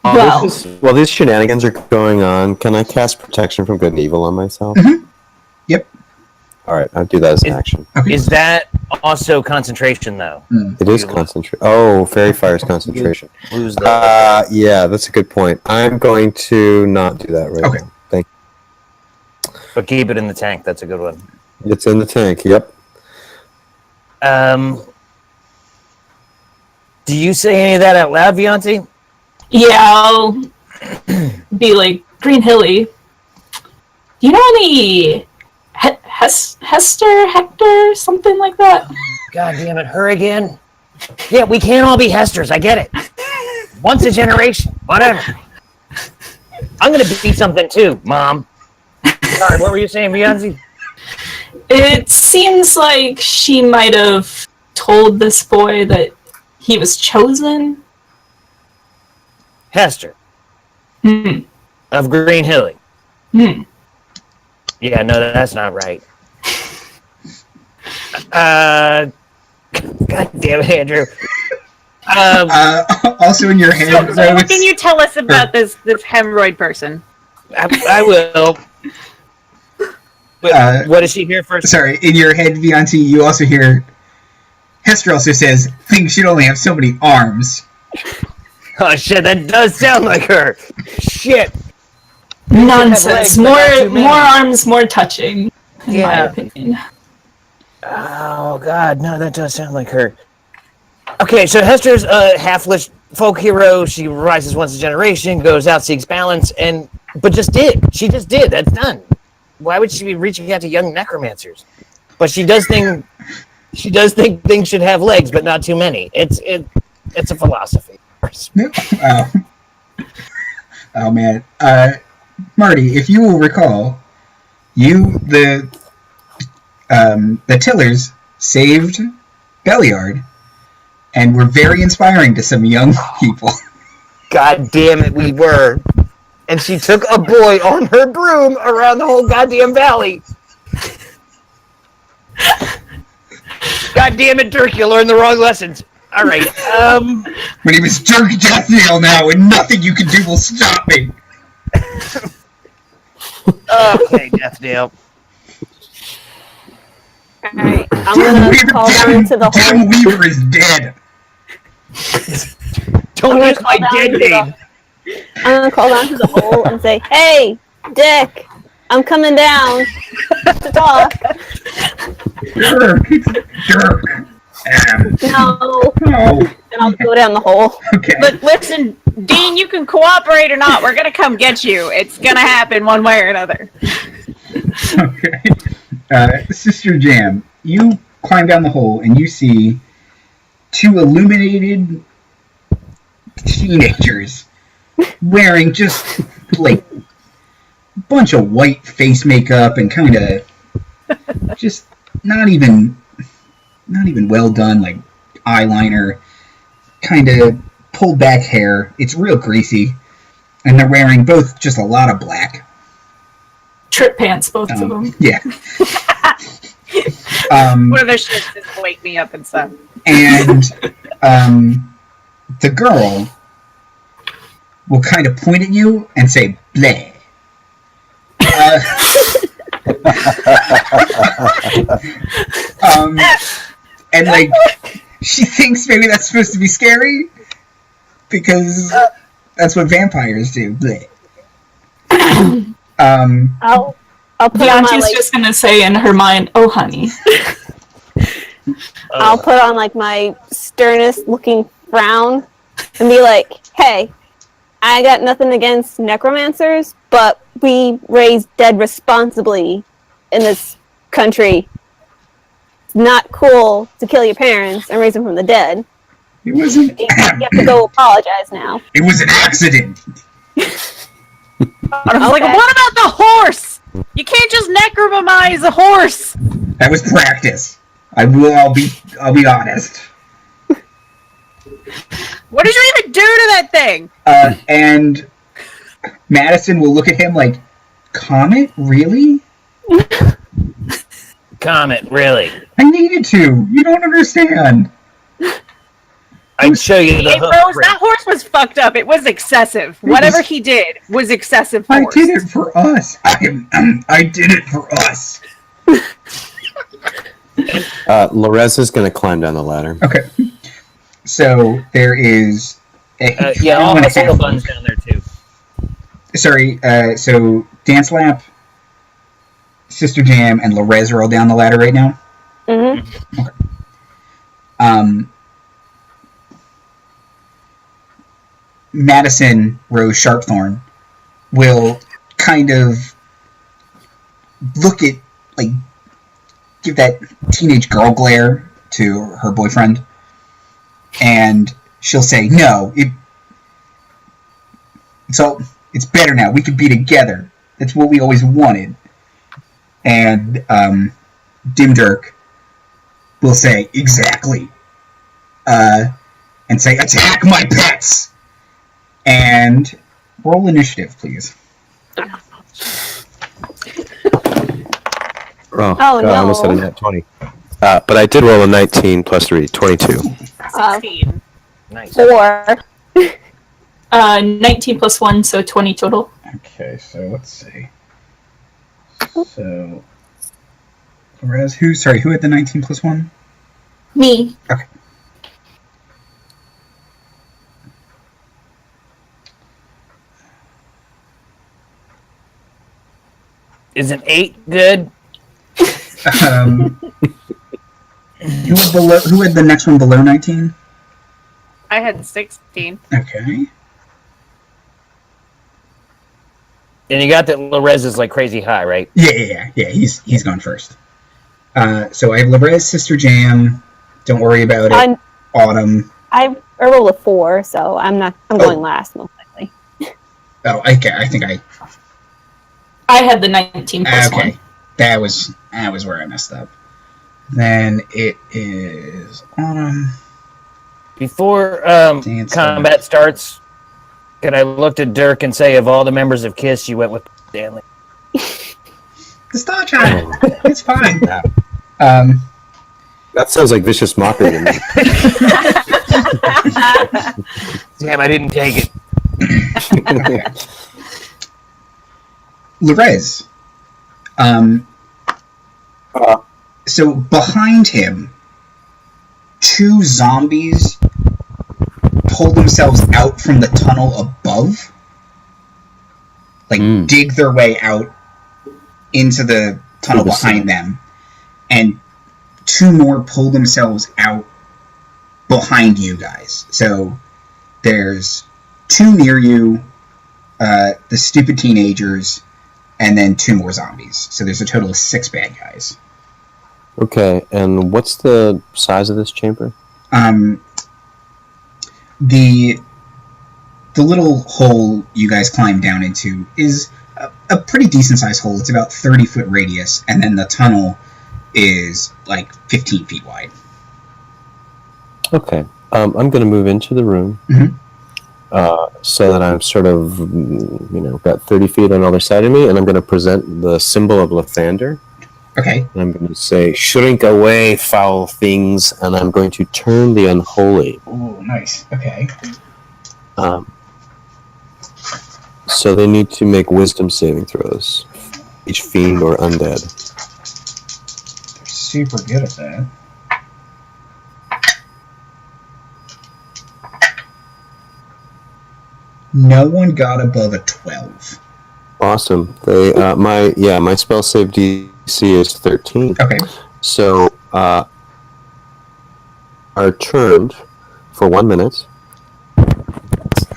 Well, While these shenanigans are going on, can I cast Protection from Good and Evil on myself? Mm-hmm. Yep. Alright, I'll do that as an action. Okay. Is that also concentration, though? It is concentration. Oh, Fairy Fire's concentration. Lose the... Yeah, that's a good point. I'm going to not do that right Okay. now. Thank But keep it in the tank. That's a good one. you. It's in the tank, yep. Do you say any of that out loud, Vianti? yeah, I'll be like, Green Hilly. Do you know any Hector, something like that? God damn it, her again? Yeah, we can't all be Hesters, I get it. Once a generation, whatever. I'm gonna be something too, Mom. Sorry, what were you saying, Vianti? It seems like she might have told this boy that he was chosen. Hester. Hmm. Of Green Hilly. Hmm. Yeah, no, that's not right. God damn it, Andrew. Also in your head, So what can you tell us about this hemorrhoid person? I will. But what is she here for? Sorry, in your head, Vianti, you also hear Hester also says things should only have so many arms. Oh shit, that does sound like her. Shit. Nonsense. legs, but not too many. More arms, more touching, in my Yeah. opinion. Oh god, no, that does sound like her. Okay, so Hester's a half-lich folk hero. She rises once a generation, goes out, seeks balance, but just did. She just did. That's done. Why would she be reaching out to young necromancers? But she does think things should have legs, but not too many. It's a philosophy. Oh man, Marty, if you will recall, the Tillers saved Belliard, and were very inspiring to some young people. God damn it, we were. And she took a boy on her broom around the whole goddamn valley. God damn it, Dirk! You learned the wrong lessons. All right. My name is Dirk Deathnail now, and nothing you can do will stop me. Okay, Deathnail. Alright, I'm gonna call down to the Dim hole. Weaver is dead. Don't I'm use gonna my call dead down to name. I'm gonna call down to the hole and say, "Hey, Dick, I'm coming down to talk." Dirk, it's Dirk. No, Oh, and I'll go down the hole. okay. But listen, Dean, you can cooperate or not. We're gonna come get you. It's gonna happen one way or another. Okay. Sister Jam, you climb down the hole and you see two illuminated teenagers wearing just like a bunch of white face makeup and kind of just not even well done, like eyeliner, kind of pulled back hair. It's real greasy, and they're wearing both just a lot of black. Trip pants, both of them. Yeah. One of their shirts is wake me up and stuff. And the girl will kind of point at you and say, bleh. And like, she thinks maybe that's supposed to be scary because that's what vampires do. Bleh. I'll put on my Vianti's just gonna say in her mind, "Oh, honey." I'll put on like my sternest looking frown and be like, "Hey, I got nothing against necromancers, but we raise dead responsibly in this country. It's not cool to kill your parents and raise them from the dead. It wasn't. You have to go apologize now." It was an accident. I was like, what about the horse? You can't just necromise a horse. That was practice. I'll be honest. What did you even do to that thing? And Madison will look at him like, Comet? Really? Comet, really? I needed to. You don't understand. I can show you the Hey, hoof Rose, print. that horse was fucked up. It was excessive. Whatever he did was excessive I force. did it for us. I did it for us. Lorez is going to climb down the ladder. Okay. So there is a Yeah, I'll and a hustle the half- buns down there too. Sorry, so Dancelap, Sister Jam, and Lorez are all down the ladder right now. Mm-hmm. Madison Rose Sharpthorn will kind of look at, like, give that teenage girl glare to her boyfriend, and she'll say, "No, it's better now. We can be together. That's what we always wanted." And Dim Dirk will say, "Exactly," and say, "Attack my pets." And roll initiative, please. Oh, Oh, God, I almost had a no. nat 20. But I did roll a 19 plus 3, 22. 16. Nice. 4. 19 plus 1, so 20 total. Okay, so let's see. So, Perez, who had the 19 plus 1? Me. Okay. Is an 8 good? Who had the next one below 19? I had 16. Okay. And you got that Lorez is like crazy high, right? Yeah. He's gone first. So I have Lorez, Sister Jam. Don't worry about it. Autumn. I rolled a 4, so I'm going last most likely. Oh, okay. I think I had the 19 plus 1. okay. That was where I messed up. Then it is Autumn. Before Dance combat starts, can I look to Dirk and say, of all the members of KISS, you went with Stanley? The Star Child. It's fine. That sounds like vicious mockery to me. Damn, I didn't take it. Lorez. So behind him, 2 zombies pull themselves out from the tunnel above. Dig their way out into the tunnel behind them. And 2 more pull themselves out behind you guys. So there's 2 near you, the stupid teenagers, and then 2 more zombies. So there's a total of 6 bad guys. Okay, and what's the size of this chamber? The little hole you guys climb down into is a pretty decent sized hole. It's about 30-foot radius, and then the tunnel is like 15 feet wide. Okay, I'm going to move into the room so that I'm sort of, got 30 feet on the other side of me, and I'm going to present the symbol of Lathander. Okay. And I'm going to say, "Shrink away, foul things," and I'm going to turn the unholy. Oh, nice. Okay. So they need to make wisdom saving throws, each fiend or undead. They're super good at that. No one got above a 12. Awesome. They my spell save DC is 13. Okay. So are turned for 1 minute.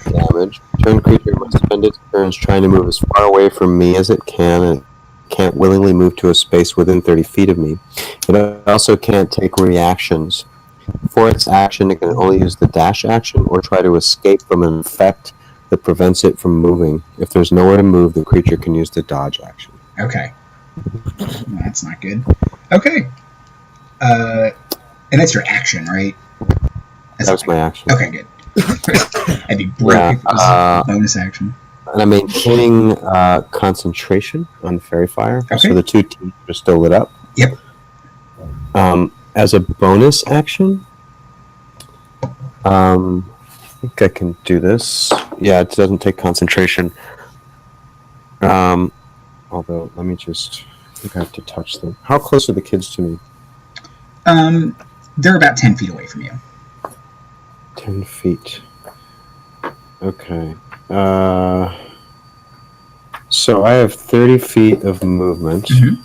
Damage. Turn creature must spend its turns trying to move as far away from me as it can, and can't willingly move to a space within 30 feet of me. It also can't take reactions. For its action, it can only use the dash action or try to escape from an effect that prevents it from moving. If there's nowhere to move, the creature can use the dodge action. Okay. That's not good. Okay. And that's your action, right? That was my action. Okay, good. I'd be broke if it was a bonus action. And I'm maintaining concentration on Fairy Fire. Okay. So the 2 teeth are still lit up. Yep. As a bonus action, I think I can do this. Yeah, it doesn't take concentration. Although, let me just... I think I have to touch them. How close are the kids to me? They're about 10 feet away from you. 10 feet. Okay. So I have 30 feet of movement. Mm-hmm.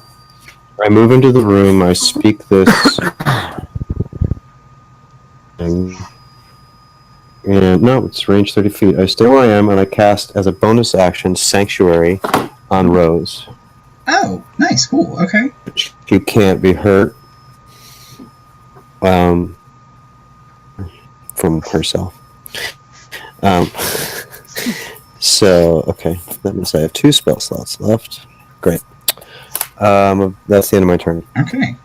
I move into the room, I speak this... And no, it's range 30 feet. I stay where I am, and I cast, as a bonus action, Sanctuary on Rose. Oh, nice, cool, okay. She can't be hurt from herself. So, okay, that means I have 2 spell slots left. Great. That's the end of my turn. Okay.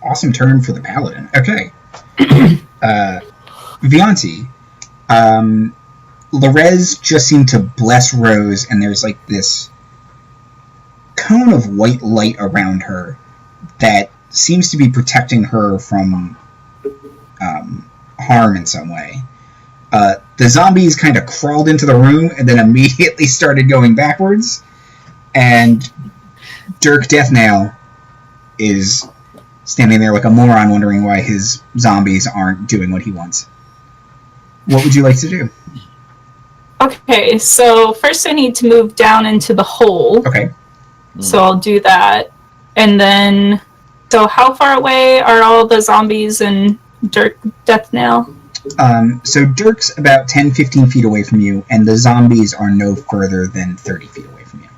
Awesome turn for the Paladin. Okay. Vianti. Lorez just seemed to bless Rose, and there's like this cone of white light around her that seems to be protecting her from harm in some way. The zombies kind of crawled into the room and then immediately started going backwards, and Dirk Deathnail is standing there like a moron wondering why his zombies aren't doing what he wants. What would you like to do? Okay, so first I need to move down into the hole. Okay. So I'll do that. And then, so how far away are all the zombies and Dirk Deathnail? So Dirk's about 10-15 feet away from you, and the zombies are no further than 30 feet away from you.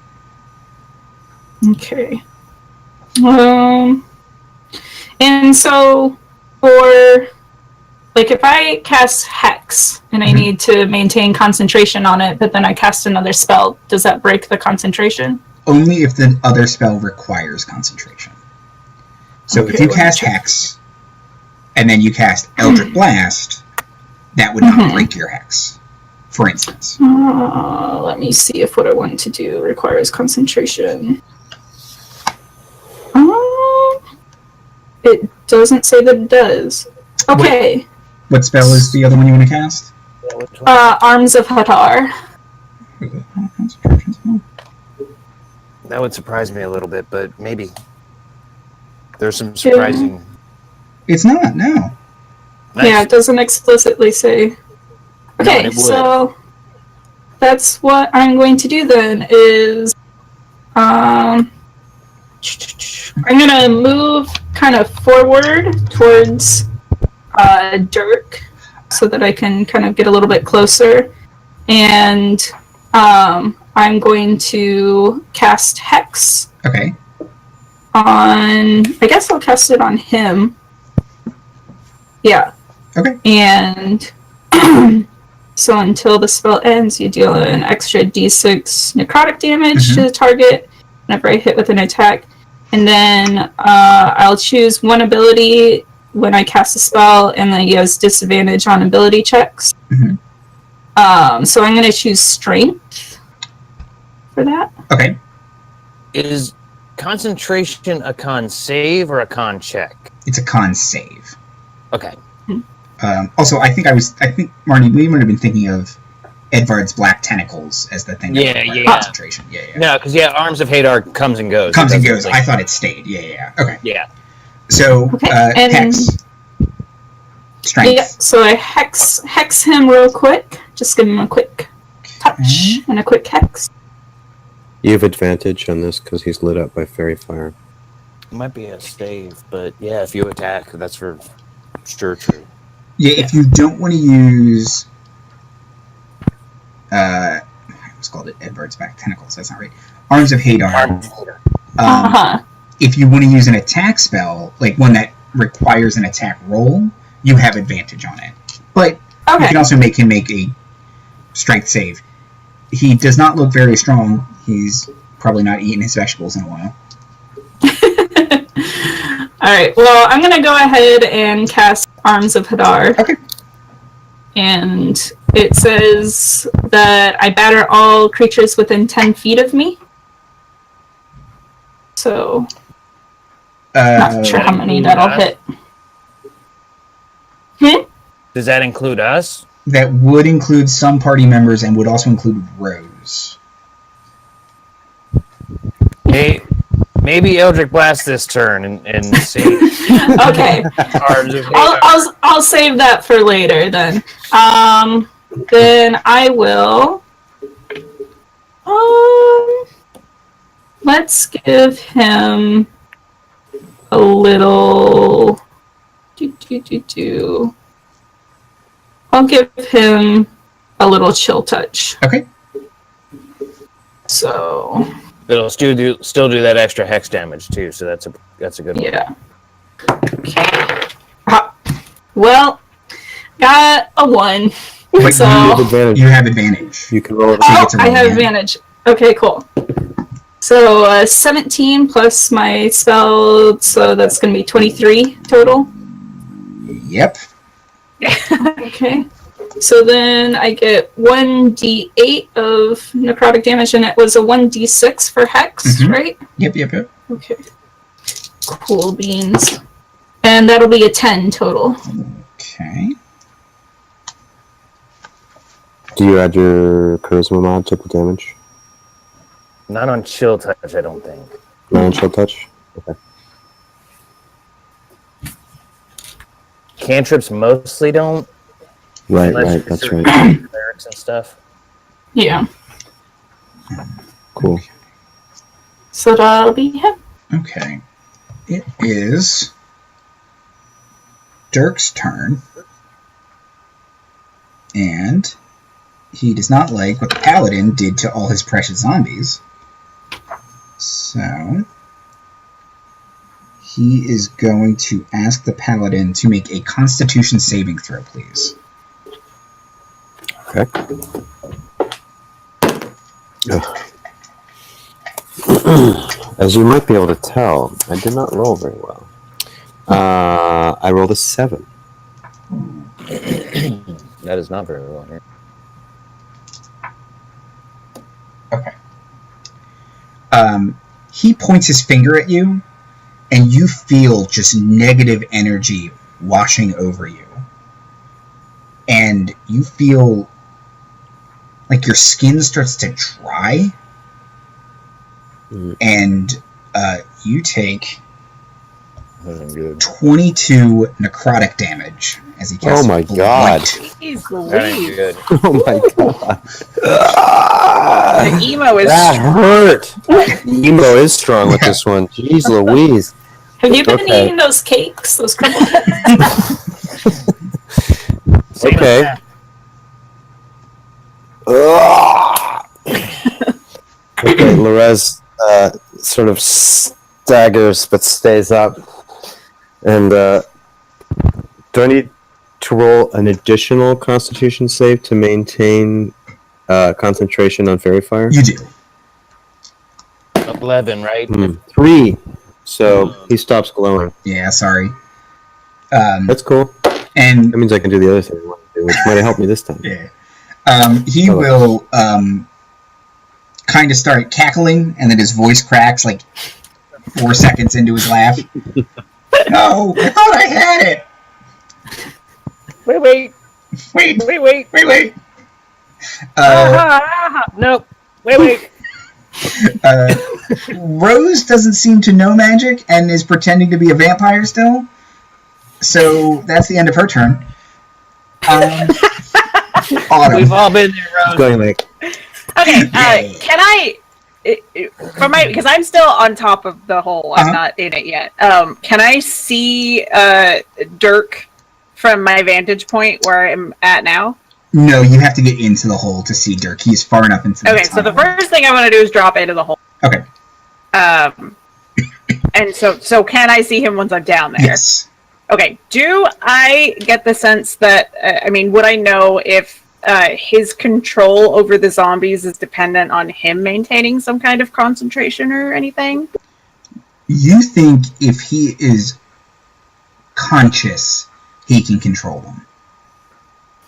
Okay. And so for, like, if I cast Hex and I need to maintain concentration on it, but then I cast another spell, does that break the concentration? Only if the other spell requires concentration. So Okay, if you cast Hex, and then you cast Eldritch Blast, that would not break your Hex, for instance. Let me see if what I want to do requires concentration. It doesn't say that it does. Okay. What spell is the other one you want to cast? Yeah, which one? Arms of Hadar. That would surprise me a little bit, but maybe. There's some surprising... It's not, no. Nice. Yeah, it doesn't explicitly say. Okay, so that's what I'm going to do then, is... I'm gonna move kind of forward towards Dirk so that I can kind of get a little bit closer. And I'm going to cast Hex Okay. on... I guess I'll cast it on him. Yeah. Okay. And so until the spell ends, you deal an extra d6 necrotic damage to the target whenever I hit with an attack. And then I'll choose one ability when I cast a spell, and then he has disadvantage on ability checks. So I'm going to choose Strength for that. Okay. Is concentration a con save or a con check? It's a con save. Okay. Also, I think Marty, we would have been thinking of Edvard's black tentacles as the thing. Yeah. Concentration. Yeah. No, because Arms of Hadar comes and goes. Comes and goes. I thought it stayed. Yeah. Okay. Yeah. So, and Hex. Strength. Yeah, so I hex him real quick. Just give him a quick touch and a quick hex. You have advantage on this because he's lit up by fairy fire. It might be a save, but yeah, if you attack, that's for sure true. Yeah, if you don't want to use... I was called it Edvard's back tentacles. That's not right. Arms of Hadar. If you want to use an attack spell, like one that requires an attack roll, you have advantage on it. But you can also make him make a strength save. He does not look very strong. He's probably not eaten his vegetables in a while. Alright, well, I'm going to go ahead and cast Arms of Hadar. Okay. And it says that I batter all creatures within 10 feet of me. So, not sure how many that'll hit. Does that include us? That would include some party members and would also include Rose. Hey, maybe Eldritch Blast this turn and see. Okay. I'll save that for later then. Then I will. Let's give him a little. I'll give him a little chill touch. Okay. So. It'll still do that extra hex damage too, so that's a good one. Yeah. Okay. Well, got a 1. But so you have advantage. You can roll it. I have advantage. Okay, cool. So 17 plus my spell, so that's going to be 23 total. Yep. Okay. So then I get 1d8 of necrotic damage, and it was a 1d6 for hex, right? Yep. Okay. Cool beans. And that'll be a 10 total. Okay. Do you add your charisma mod to the damage? Not on chill touch, I don't think. Not on chill touch? Okay. Cantrips mostly don't. Right, that's right. Clerics and stuff. Yeah. Cool. So that'll be him. Okay. It is Dirk's turn. And he does not like what the Paladin did to all his precious zombies. So he is going to ask the Paladin to make a Constitution saving throw, please. Okay. As you might be able to tell, I did not roll very well. I rolled a 7. That is not very well here. Okay. He points his finger at you, and you feel just negative energy washing over you. And you feel like your skin starts to dry, and you take 22 necrotic damage as he casts. Oh my god! Jeez That ain't Louise. good. Oh my god! The emo is That hurt. Emo is strong with this one. Jeez Louise. Have you been Okay. eating those cakes? Those crumble cakes? Okay. Okay, Lorez sort of staggers but stays up. And do I need to roll an additional Constitution save to maintain concentration on Fairy Fire? You do. 11, right? 3. So he stops glowing. Yeah, sorry. That's cool. And That means I can do the other thing I want to do, which might have helped me this time. yeah, he will kind of start cackling, and then his voice cracks like 4 seconds into his laugh. No, I thought I had it. Wait. Wait. Nope. Wait. Rose doesn't seem to know magic and is pretending to be a vampire still. So that's the end of her turn. Autumn. We've all been there, Rose. Going like, okay. Can I, because I'm still on top of the hole. I'm not in it yet. Can I see Dirk from my vantage point where I'm at now? No, you have to get into the hole to see Dirk. He's far enough into the Okay, so the tunnel. first thing I want to do is drop into the hole. Okay. And so can I see him once I'm down there? Yes. Okay. Do I get the sense that would I know if his control over the zombies is dependent on him maintaining some kind of concentration or anything? You think if he is conscious, he can control them.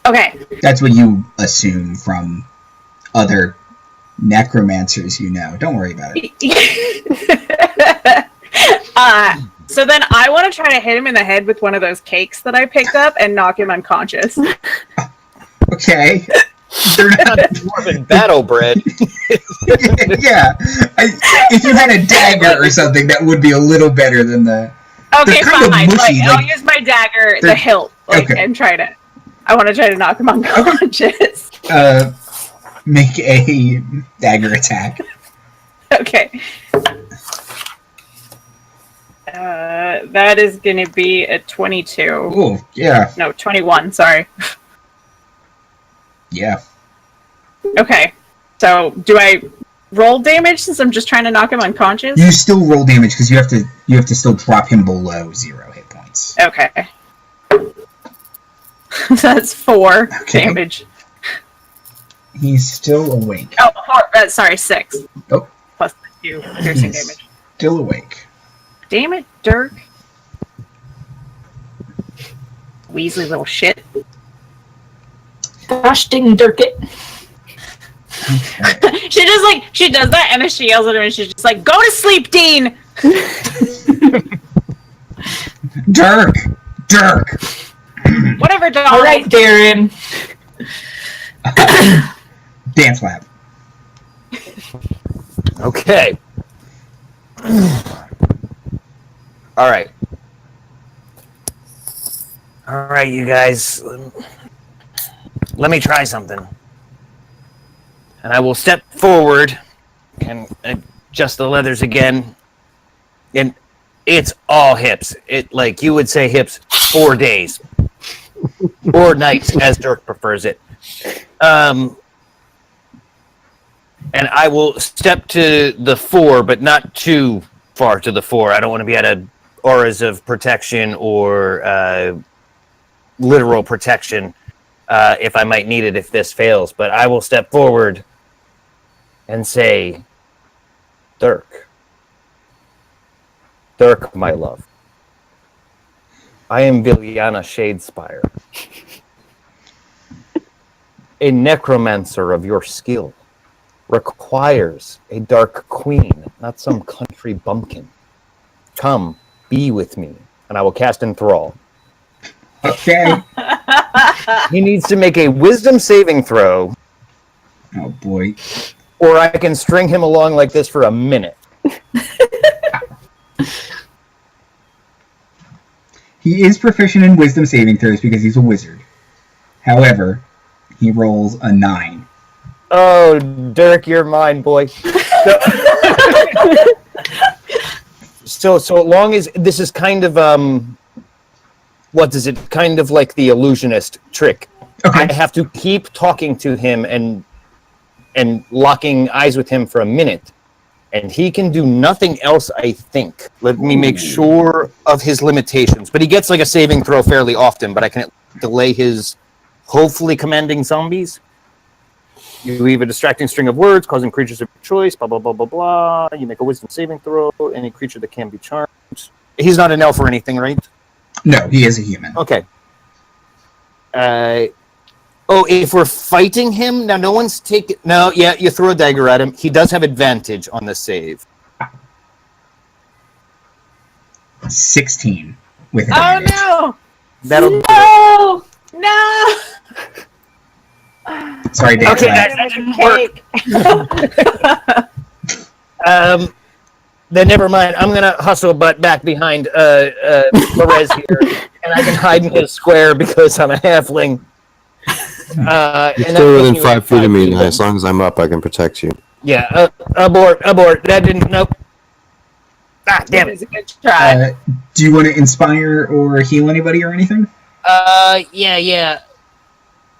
Okay. That's what you assume from other necromancers you know. Don't worry about it. So then I want to try to hit him in the head with one of those cakes that I picked up and knock him unconscious. Okay. They're not... Dwarven battle bread. Yeah. If you had a dagger or something, that would be a little better than the... Okay, They're kind of fine. mushy, I'll like- use my dagger, They're- the hilt, okay. and try to... I want to try to knock him unconscious. Make a dagger attack. Okay. That is going to be a 22. Oh, yeah. No, 21, sorry. Yeah. Okay. So, do I roll damage since I'm just trying to knock him unconscious? You still roll damage because you have to still drop him below 0 hit points. Okay. That's 4 Okay. damage. He's still awake. Oh, 4, sorry, 6. Oh. Plus the 2 piercing He's damage. still awake. Damn it, Dirk. Weasley little shit. Gosh dang Dirk it. Okay. She does that and then she yells at him and she's just like, go to sleep, Dean! Dirk! Whatever, darling. All right, Darren. Dancelap. Okay. All right, you guys. Let me try something. And I will step forward and adjust the leathers again. And it's all hips. It, like you would say, hips 4 days. Or nights, as Dirk prefers it. And I will step to the 4, but not too far to the 4. I don't want to be out of auras of protection or literal protection if I might need it if this fails. But I will step forward and say, Dirk, my love, I am Vianti Shadespire, a necromancer of your skill. Requires a dark queen, not some country bumpkin. Come, be with me, and I will cast Enthrall. Okay. He needs to make a wisdom saving throw, Oh boy. or I can string him along like this for a minute. He is proficient in wisdom saving throws because he's a wizard. However, he rolls a 9. Oh, Dirk, you're mine, boy. So long as this is kind of what is it? Kind of like the illusionist trick. Okay. I have to keep talking to him and locking eyes with him for a minute, and he can do nothing else. I think. Let me make sure of his limitations. But he gets like a saving throw fairly often. But I can delay his hopefully commanding zombies. You leave a distracting string of words, causing creatures of your choice, blah, blah, blah, blah, blah. You make a wisdom saving throw. Any creature that can be charmed. He's not an elf or anything, right? No, he is a human. Okay. If we're fighting him, now no one's taking... No, yeah, you throw a dagger at him. He does have advantage on the save. 16 with Oh advantage. no! That'll No! No! Sorry, Dave. Okay, that didn't work. Then never mind. I'm gonna hustle butt back behind Perez here, and I can hide in his square because I'm a halfling. You're And still that within puts me 5 feet of me, feet. and as long as I'm up, I can protect you. Yeah, abort. That didn't. Nope. Ah, damn It was it. a good try. Do you want to inspire or heal anybody or anything? Yeah.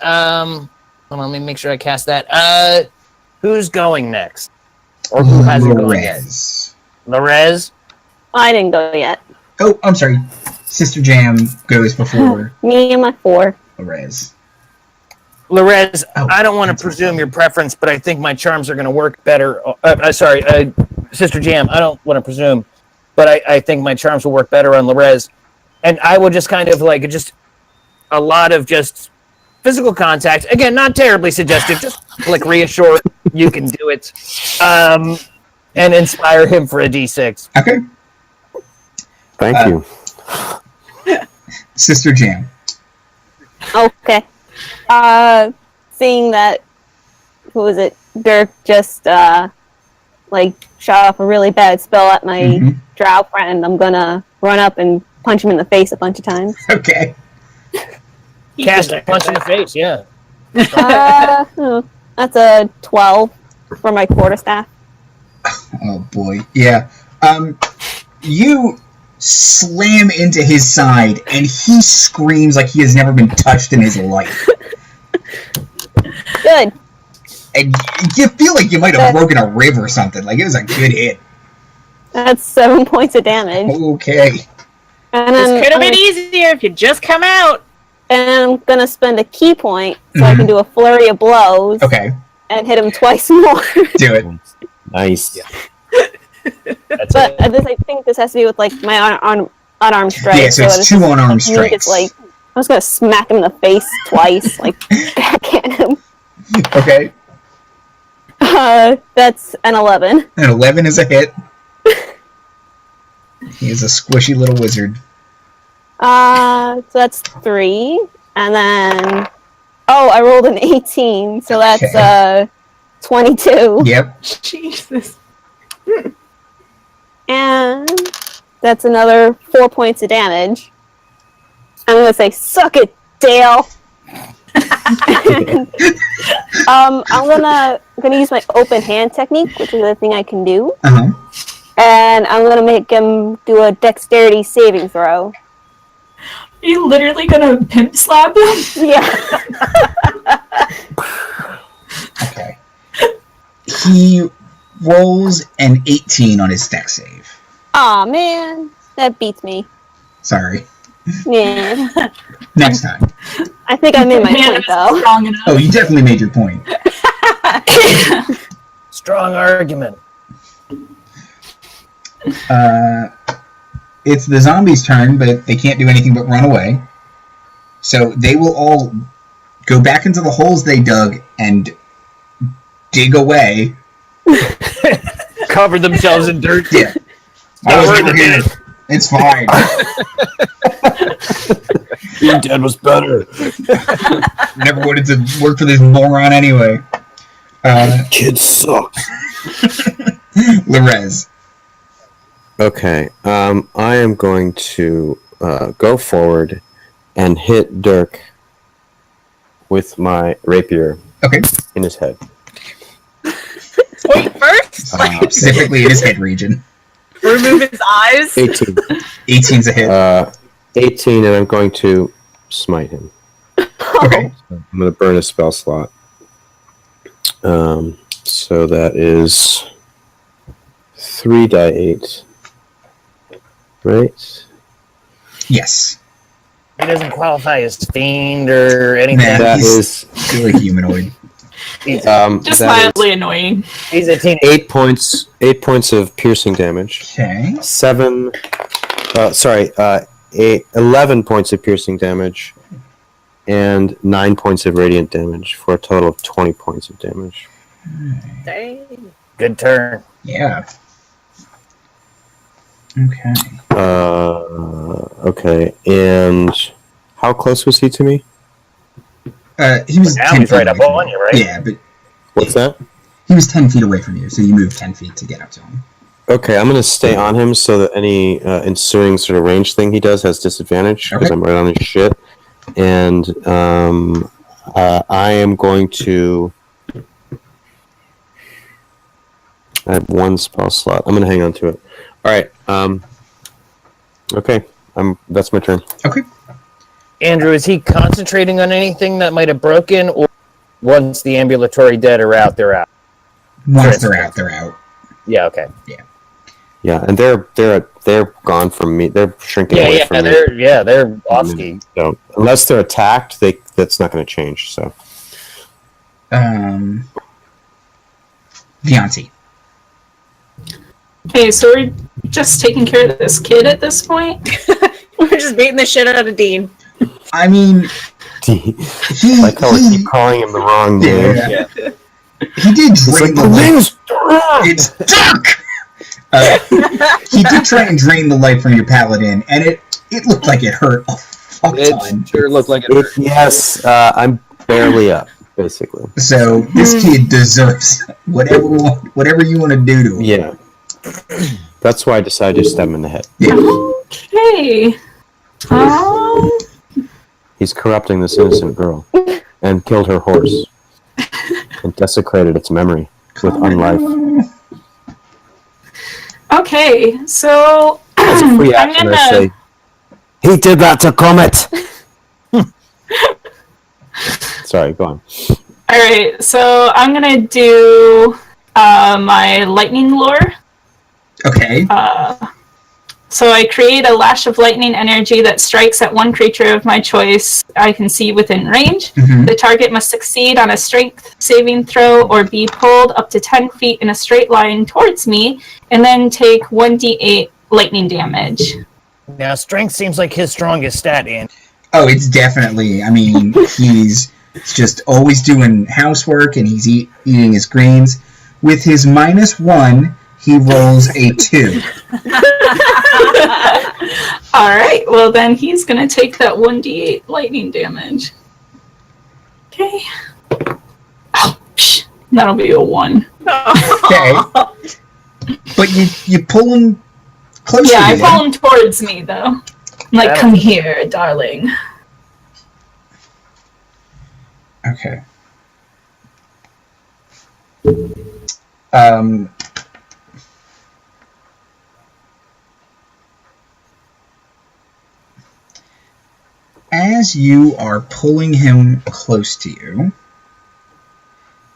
Hold on, let me make sure I cast that. Who's going next? Or who hasn't gone yet? Lorez. Lorez? I didn't go yet. Oh, I'm sorry. Sister Jam goes before Me and my 4. Lorez. Lorez, Oh, I don't want to that's presume okay. your preference, but I think my charms are going to work better. Sister Jam, I don't want to presume, but I think my charms will work better on Lorez. And I will just kind of like, just a lot of just physical contact. Again, not terribly suggestive, just like reassure you can do it. And inspire him for a D6. Okay. Thank you. Sister Jam. Okay. Seeing that, who was it? Dirk just shot off a really bad spell at my Mhm. drow friend. I'm gonna run up and punch him in the face a bunch of times. Okay. Cast a punch in the face, yeah. That's a 12 for my quarterstaff. Oh boy. Yeah. You slam into his side and he screams like he has never been touched in his life. Good. And you feel like you might have broken a rib or something. Like it was a good hit. That's 7 points of damage. Okay. And This then could have been easier if you just come out. And I'm gonna spend a key point so I can do a flurry of blows Okay. and hit him twice more. Do it. Nice. That's But it. I think this has to be with like my unarmed strike. Yeah, so it's 2 unarmed strikes. It's like I'm just gonna smack him in the face twice, like back at him. Okay. That's an 11. An 11 is a hit. He is a squishy little wizard. So that's 3, and then I rolled an 18, so that's Okay. 22, Yep. Jesus. and that's another 4 points of damage. I'm gonna say, "Suck it, Dale." I'm gonna use my open hand technique, which is the thing I can do, Uh-huh. and I'm gonna make him do a dexterity saving throw. Are you literally gonna pimp slap him? Yeah. Okay. He rolls an 18 on his dex save. Aw, man, that beats me. Sorry. Yeah. Next time. I think I made my Man, point that's though. strong enough. Oh, you definitely made your point. Strong argument. It's the zombies' turn, but they can't do anything but run away. So they will all go back into the holes they dug and dig away. Cover themselves in dirt. Yeah. I was Cover never the here. It's fine. Being dead was better. Never wanted to work for this moron anyway. Kid sucks. Lorez. Okay, I am going to go forward and hit Dirk with my rapier in his head. Point first? Specifically in his head region. Remove his eyes? 18. 18's a hit. 18, and I'm going to smite him. Okay. I'm going to burn a spell slot. So that is 3d8. Right? Yes. He doesn't qualify as fiend or anything. Nah, That he's is still a humanoid. Just that is mildly annoying. He's a teen. 8 points of piercing damage. Okay. 11 points of piercing damage, and 9 points of radiant damage for a total of 20 points of damage. Dang. Good turn. Yeah. Okay. Okay, and how close was he to me? He was Now 10 he's feet right away up from on you, right? Yeah, but What's that? he was 10 feet away from you, so you moved 10 feet to get up to him. Okay, I'm going to stay on him so that any ensuing sort of range thing he does has disadvantage, because I'm right on his shit. And I am going to... I have one spell slot. I'm going to hang on to it. All right. Okay. That's my turn. Okay. Andrew, is he concentrating on anything that might have broken, or once the ambulatory dead are out, they're out? Once they're out, they're out. Yeah, okay. Yeah, and they're gone from me. They're shrinking away Yeah, from me. they're off-ski. So unless they're attacked, that's not going to change. So Vianti. Okay, so we're just taking care of this kid at this point? We're just beating the shit out of Dean. I mean, he like how we keep calling him the wrong name. Yeah. He did drain the life. It's Dirk! He did try and drain the life from your paladin, and it looked like it hurt a fuck ton. It sure looked like it hurt. Yes, I'm barely up, basically. So this kid deserves whatever you want to do to him. Yeah. That's why I decided to stab him in the head. Yeah. Okay. He's corrupting this innocent girl and killed her horse and desecrated its memory with unlife. Okay, so As a free I'm action, gonna... I say, he did that to Comet! Sorry, go on. Alright, so I'm gonna do my lightning lore. Okay. So I create a lash of lightning energy that strikes at one creature of my choice I can see within range. Mhm. The target must succeed on a strength saving throw or be pulled up to 10 feet in a straight line towards me, and then take 1d8 lightning damage. Now, strength seems like his strongest stat, Andy. Oh, it's definitely. I mean, he's just always doing housework, and he's eating his greens. With his -1, he rolls a 2. Alright, well then he's gonna take that 1d8 lightning damage. Okay. Oh, psh, that'll be a 1. Okay. But you pull him closer Yeah, to I you. pull him towards me though. I'm like, come here, darling. Okay. As you are pulling him close to you,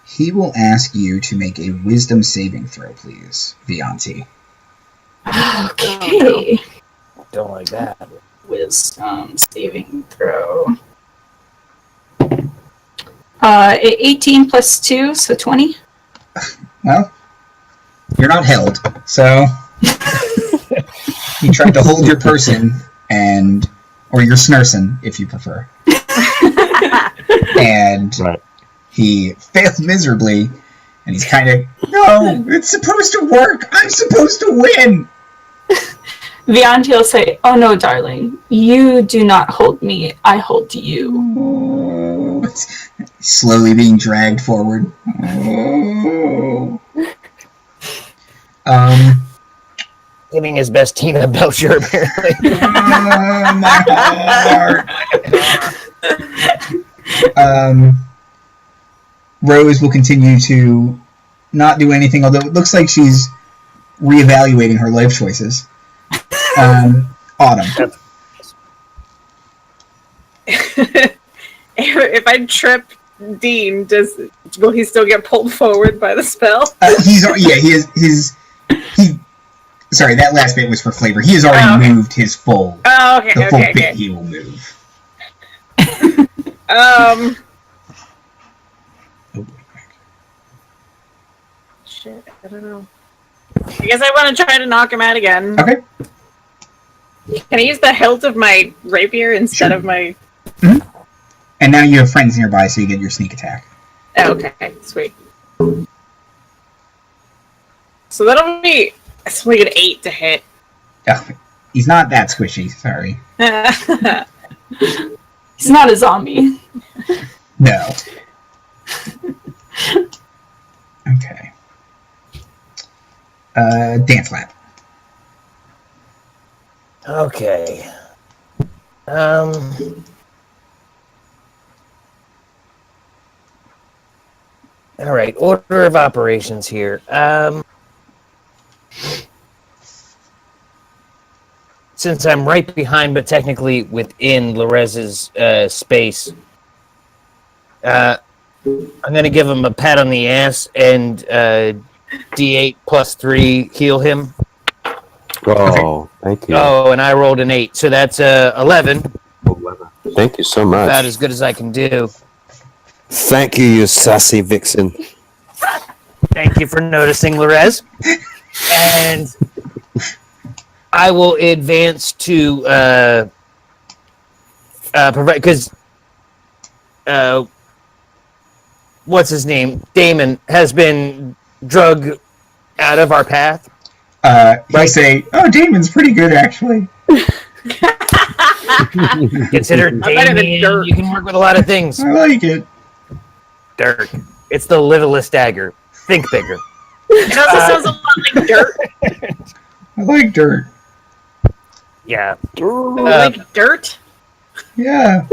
he will ask you to make a wisdom saving throw, please, Vianti. Okay. Don't like that. Wisdom saving throw. 18 plus 2, so 20. Well, you're not held, so you tried to hold your person, or your snurson, if you prefer. And Right. he failed miserably, and he's kind of, no, it's supposed to work. I'm supposed to win. Vianti will say, "Oh no, darling, you do not hold me. I hold you." Oh, it's slowly being dragged forward. Oh. Giving his best Tina Belcher, apparently. My heart. Rose will continue to not do anything, although it looks like she's reevaluating her life choices. Autumn. If I trip Dean, will he still get pulled forward by the spell? Sorry, that last bit was for flavor. He has already moved his full. Oh, okay. The full bit he will move. Shit, I don't know. I guess I want to try to knock him out again. Okay. Can I use the hilt of my rapier instead of my... Mm-hmm. And now you have friends nearby, so you get your sneak attack. Okay, sweet. So that'll be... It's only an 8 to hit. Oh, he's not that squishy, sorry. He's not a zombie. No. Okay. Dancelap. Okay. All right. Order of operations here. Since I'm right behind, but technically within Lorez's space, I'm going to give him a pat on the ass and D8 plus 3 heal him. Oh, thank you. Oh, and I rolled an 8, so that's 11. 11. Thank you so much. About as good as I can do. Thank you, you sassy vixen. Thank you for noticing, Lorez. And I will advance to provide, because what's his name? Damon has been drug out of our path. I say, oh, Damon's pretty good, actually. Consider Damon, you can work with a lot of things. I like it. Dirk. It's the littlest dagger. Think bigger. It also sounds a lot like dirt. I like dirt. Yeah. Like dirt? Yeah.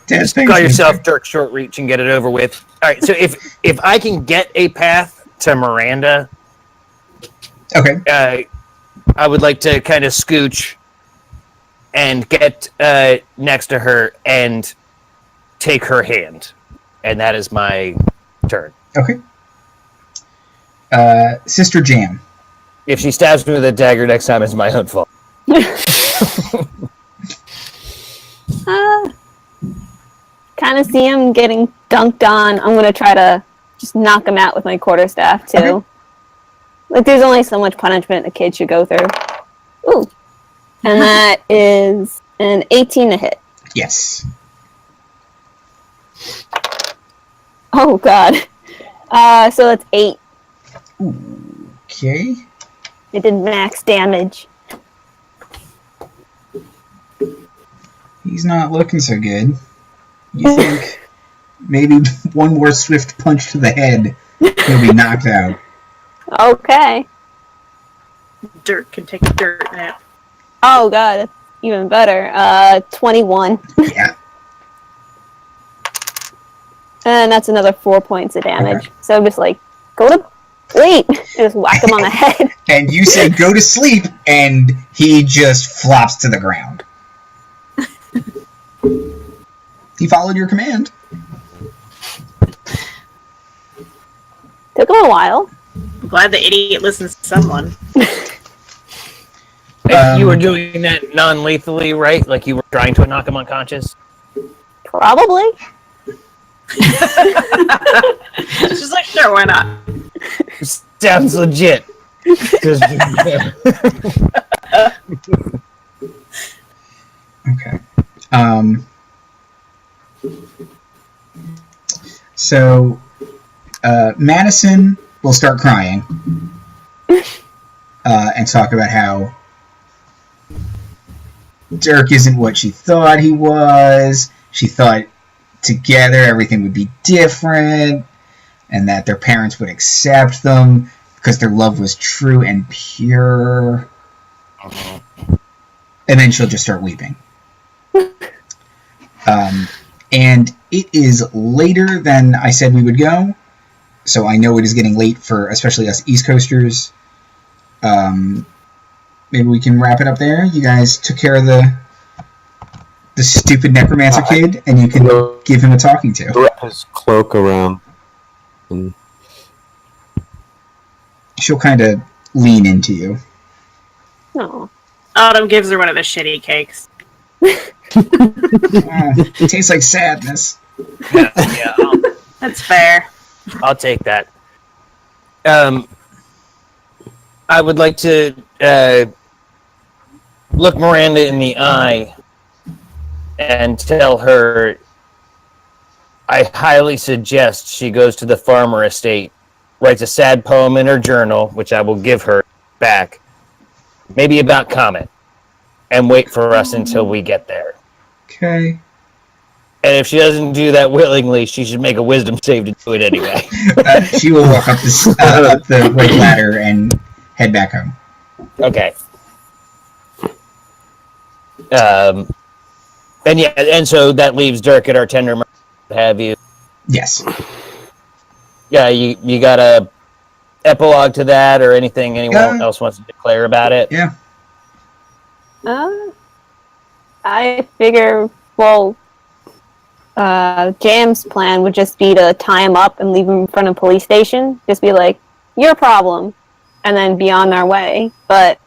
Just call yourself Dirk Short Reach and get it over with. All right, so if I can get a path to Miranda, okay, I would like to kind of scooch and get next to her and take her hand, and that is my turn. Okay. Sister Jam. If she stabs me with a dagger next time, it's my own fault. Kind of see him getting dunked on. I'm gonna try to just knock him out with my quarterstaff too. Okay. Like, there's only so much punishment a kid should go through. Ooh, and that is an 18 to hit. Yes. Oh god. So that's 8. Okay. It did max damage. He's not looking so good. You think maybe one more swift punch to the head, he'll be knocked out. Okay. Dirt can take a dirt nap. Oh god, that's even better. 21. Yeah. And that's another 4 points of damage. Okay. So just like, go to sleep. Just whack him on the head. And you say go to sleep, and he just flops to the ground. He followed your command. Took him a while. I'm glad the idiot listens to someone. You were doing that non-lethally, right? Like you were trying to knock him unconscious? Probably. She's like, sure, why not? Sounds legit. Okay. So, Madison will start crying and talk about how Dirk isn't what she thought he was. She thought together everything would be different, and that their parents would accept them because their love was true and pure. And then she'll just start weeping. And it is later than I said we would go, so I know it is getting late for especially us East Coasters. Maybe we can wrap it up there. You guys took care of the stupid necromancer kid, and you can give him a talking to. Wrap his cloak around. And She'll kind of lean into you. No. Autumn gives her one of the shitty cakes. It tastes like sadness. Yeah, That's fair. I'll take that. I would like to look Miranda in the eye and tell her I highly suggest she goes to the farmer estate, writes a sad poem in her journal, which I will give her back, maybe about Comet, and wait for us until we get there. Okay. And if she doesn't do that willingly, she should make a wisdom save to do it anyway. She will walk up the white ladder and head back home. Okay. And so that leaves Dirk at our tender mercy. Have you? Yes. Yeah, you got a epilogue to that, or anything anyone else wants to declare about it? Yeah. I figure, Jam's plan would just be to tie him up and leave him in front of a police station. Just be like, your problem, and then be on their way. But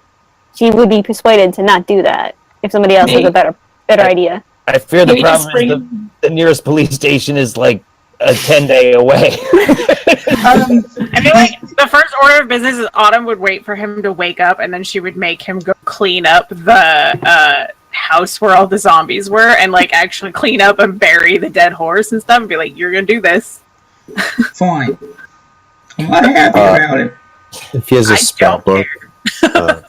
she would be persuaded to not do that if somebody else has a better idea. I fear the Maybe problem is the nearest police station is like a 10-day away. I feel like the first order of business is Autumn would wait for him to wake up, and then she would make him go clean up the house where all the zombies were, and like actually clean up and bury the dead horse and stuff, and be like, "You're gonna do this." Fine. I'm not happy about it. if he has a I spell don't book,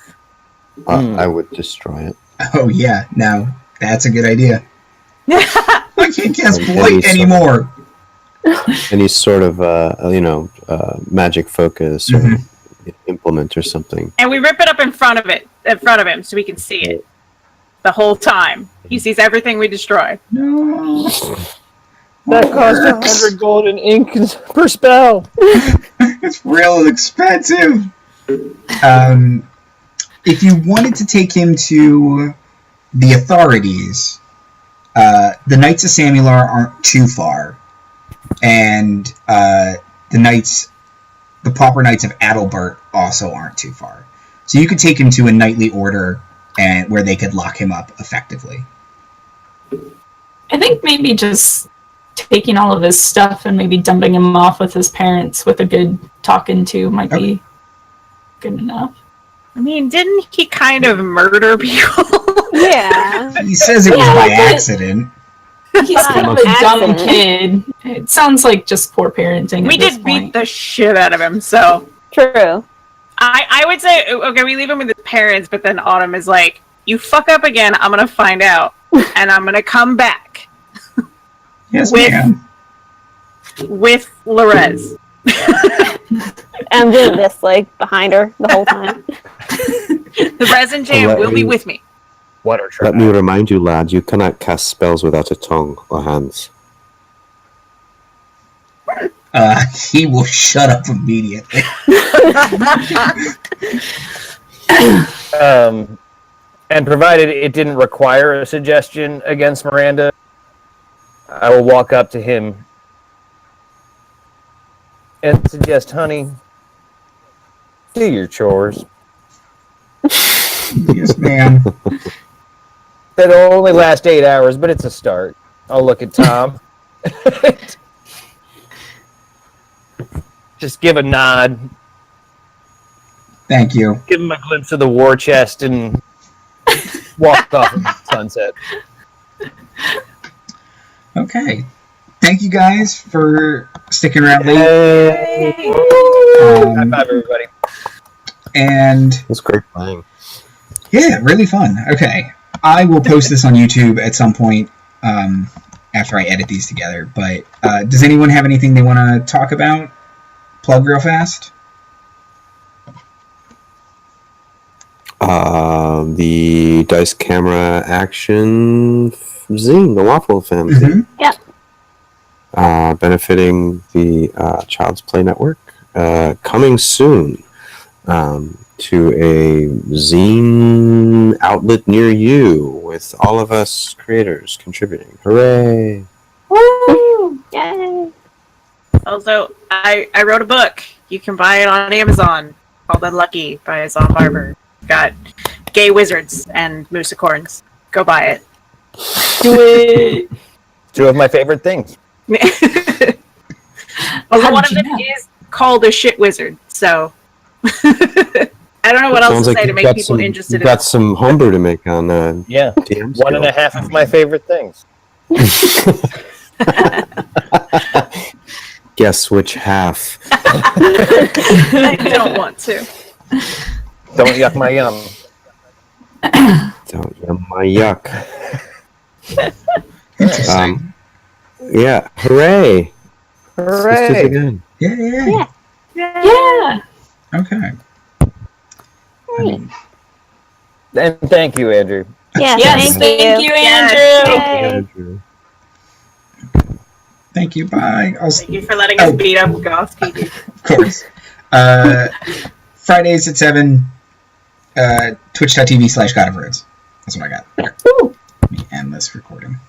I would destroy it. Oh yeah, no, that's a good idea. I can't cast Any blight sort of- anymore. Any sort of magic focus or implement or something. And we rip it up in front of him, so we can see it the whole time. He sees everything we destroy. No. That cost 100 gold and ink per spell. It's real expensive. If you wanted to take him to the authorities, the Knights of Samular aren't too far, and the Pauper Knights of Adalbert also aren't too far. So you could take him to a knightly order, and where they could lock him up effectively. I think maybe just taking all of his stuff and maybe dumping him off with his parents with a good talking to might be good enough. I mean, didn't he kind of murder people? Yeah. He says it was Yeah, by but- accident. He's kind of a dumb Accident. kid. It sounds like just poor parenting. We at this did beat point. the shit out of him, so True. I would say, okay, we leave him with his parents, but then Autumn is like, you fuck up again, I'm gonna find out, and I'm gonna come back Yes, With- ma'am. with Lorez. And I'm doing this, like, behind her the whole time. The resin jam Let will be me- with me. What are Let me remind you, lad, you cannot cast spells without a tongue or hands. He will shut up immediately. And provided it didn't require a suggestion against Miranda, I will walk up to him and suggest, honey, do your chores. Yes, ma'am. That'll only last 8 hours, but it's a start. I'll look at Tom. Just give a nod, Thank you. give him a glimpse of the war chest, and walk off into the sunset. Okay. Thank you guys for sticking around late. High five, everybody. And It's great playing. yeah, really fun. Okay. I will post this on YouTube at some point after I edit these together. But does anyone have anything they want to talk about? Plug real fast. The Dice Camera Action zine, the Waffle Fam zine. Yep. Benefiting the Child's Play Network. Coming soon to a zine outlet near you with all of us creators contributing. Hooray! Woo! Yay! Also, I wrote a book. You can buy it on Amazon called Unlucky by Zom Barber. Got gay wizards and moosicorns. Go buy it. Do it. Two of my favorite things. Although one of them is called a shit wizard, so I don't know what else to say to make people interested You've in got it. some homebrew to make on Yeah. DM One and a half of my favorite things. Guess which half. I don't want to. Don't yuck my yum. Don't yum my yuck. Interesting. Yeah, hooray! Let's do it Hooray! again. Yeah. Yeah. Okay. I mean, And thank you, Andrew. Yeah, Yes, thank you, Yes, Andrew. Yay. Andrew. thank you. Bye. Thank you for letting us beat up Goth PD. Of course. Fridays at 7. Twitch.tv/God of Roads. That's what I got. Here. Ooh. Let me end this recording.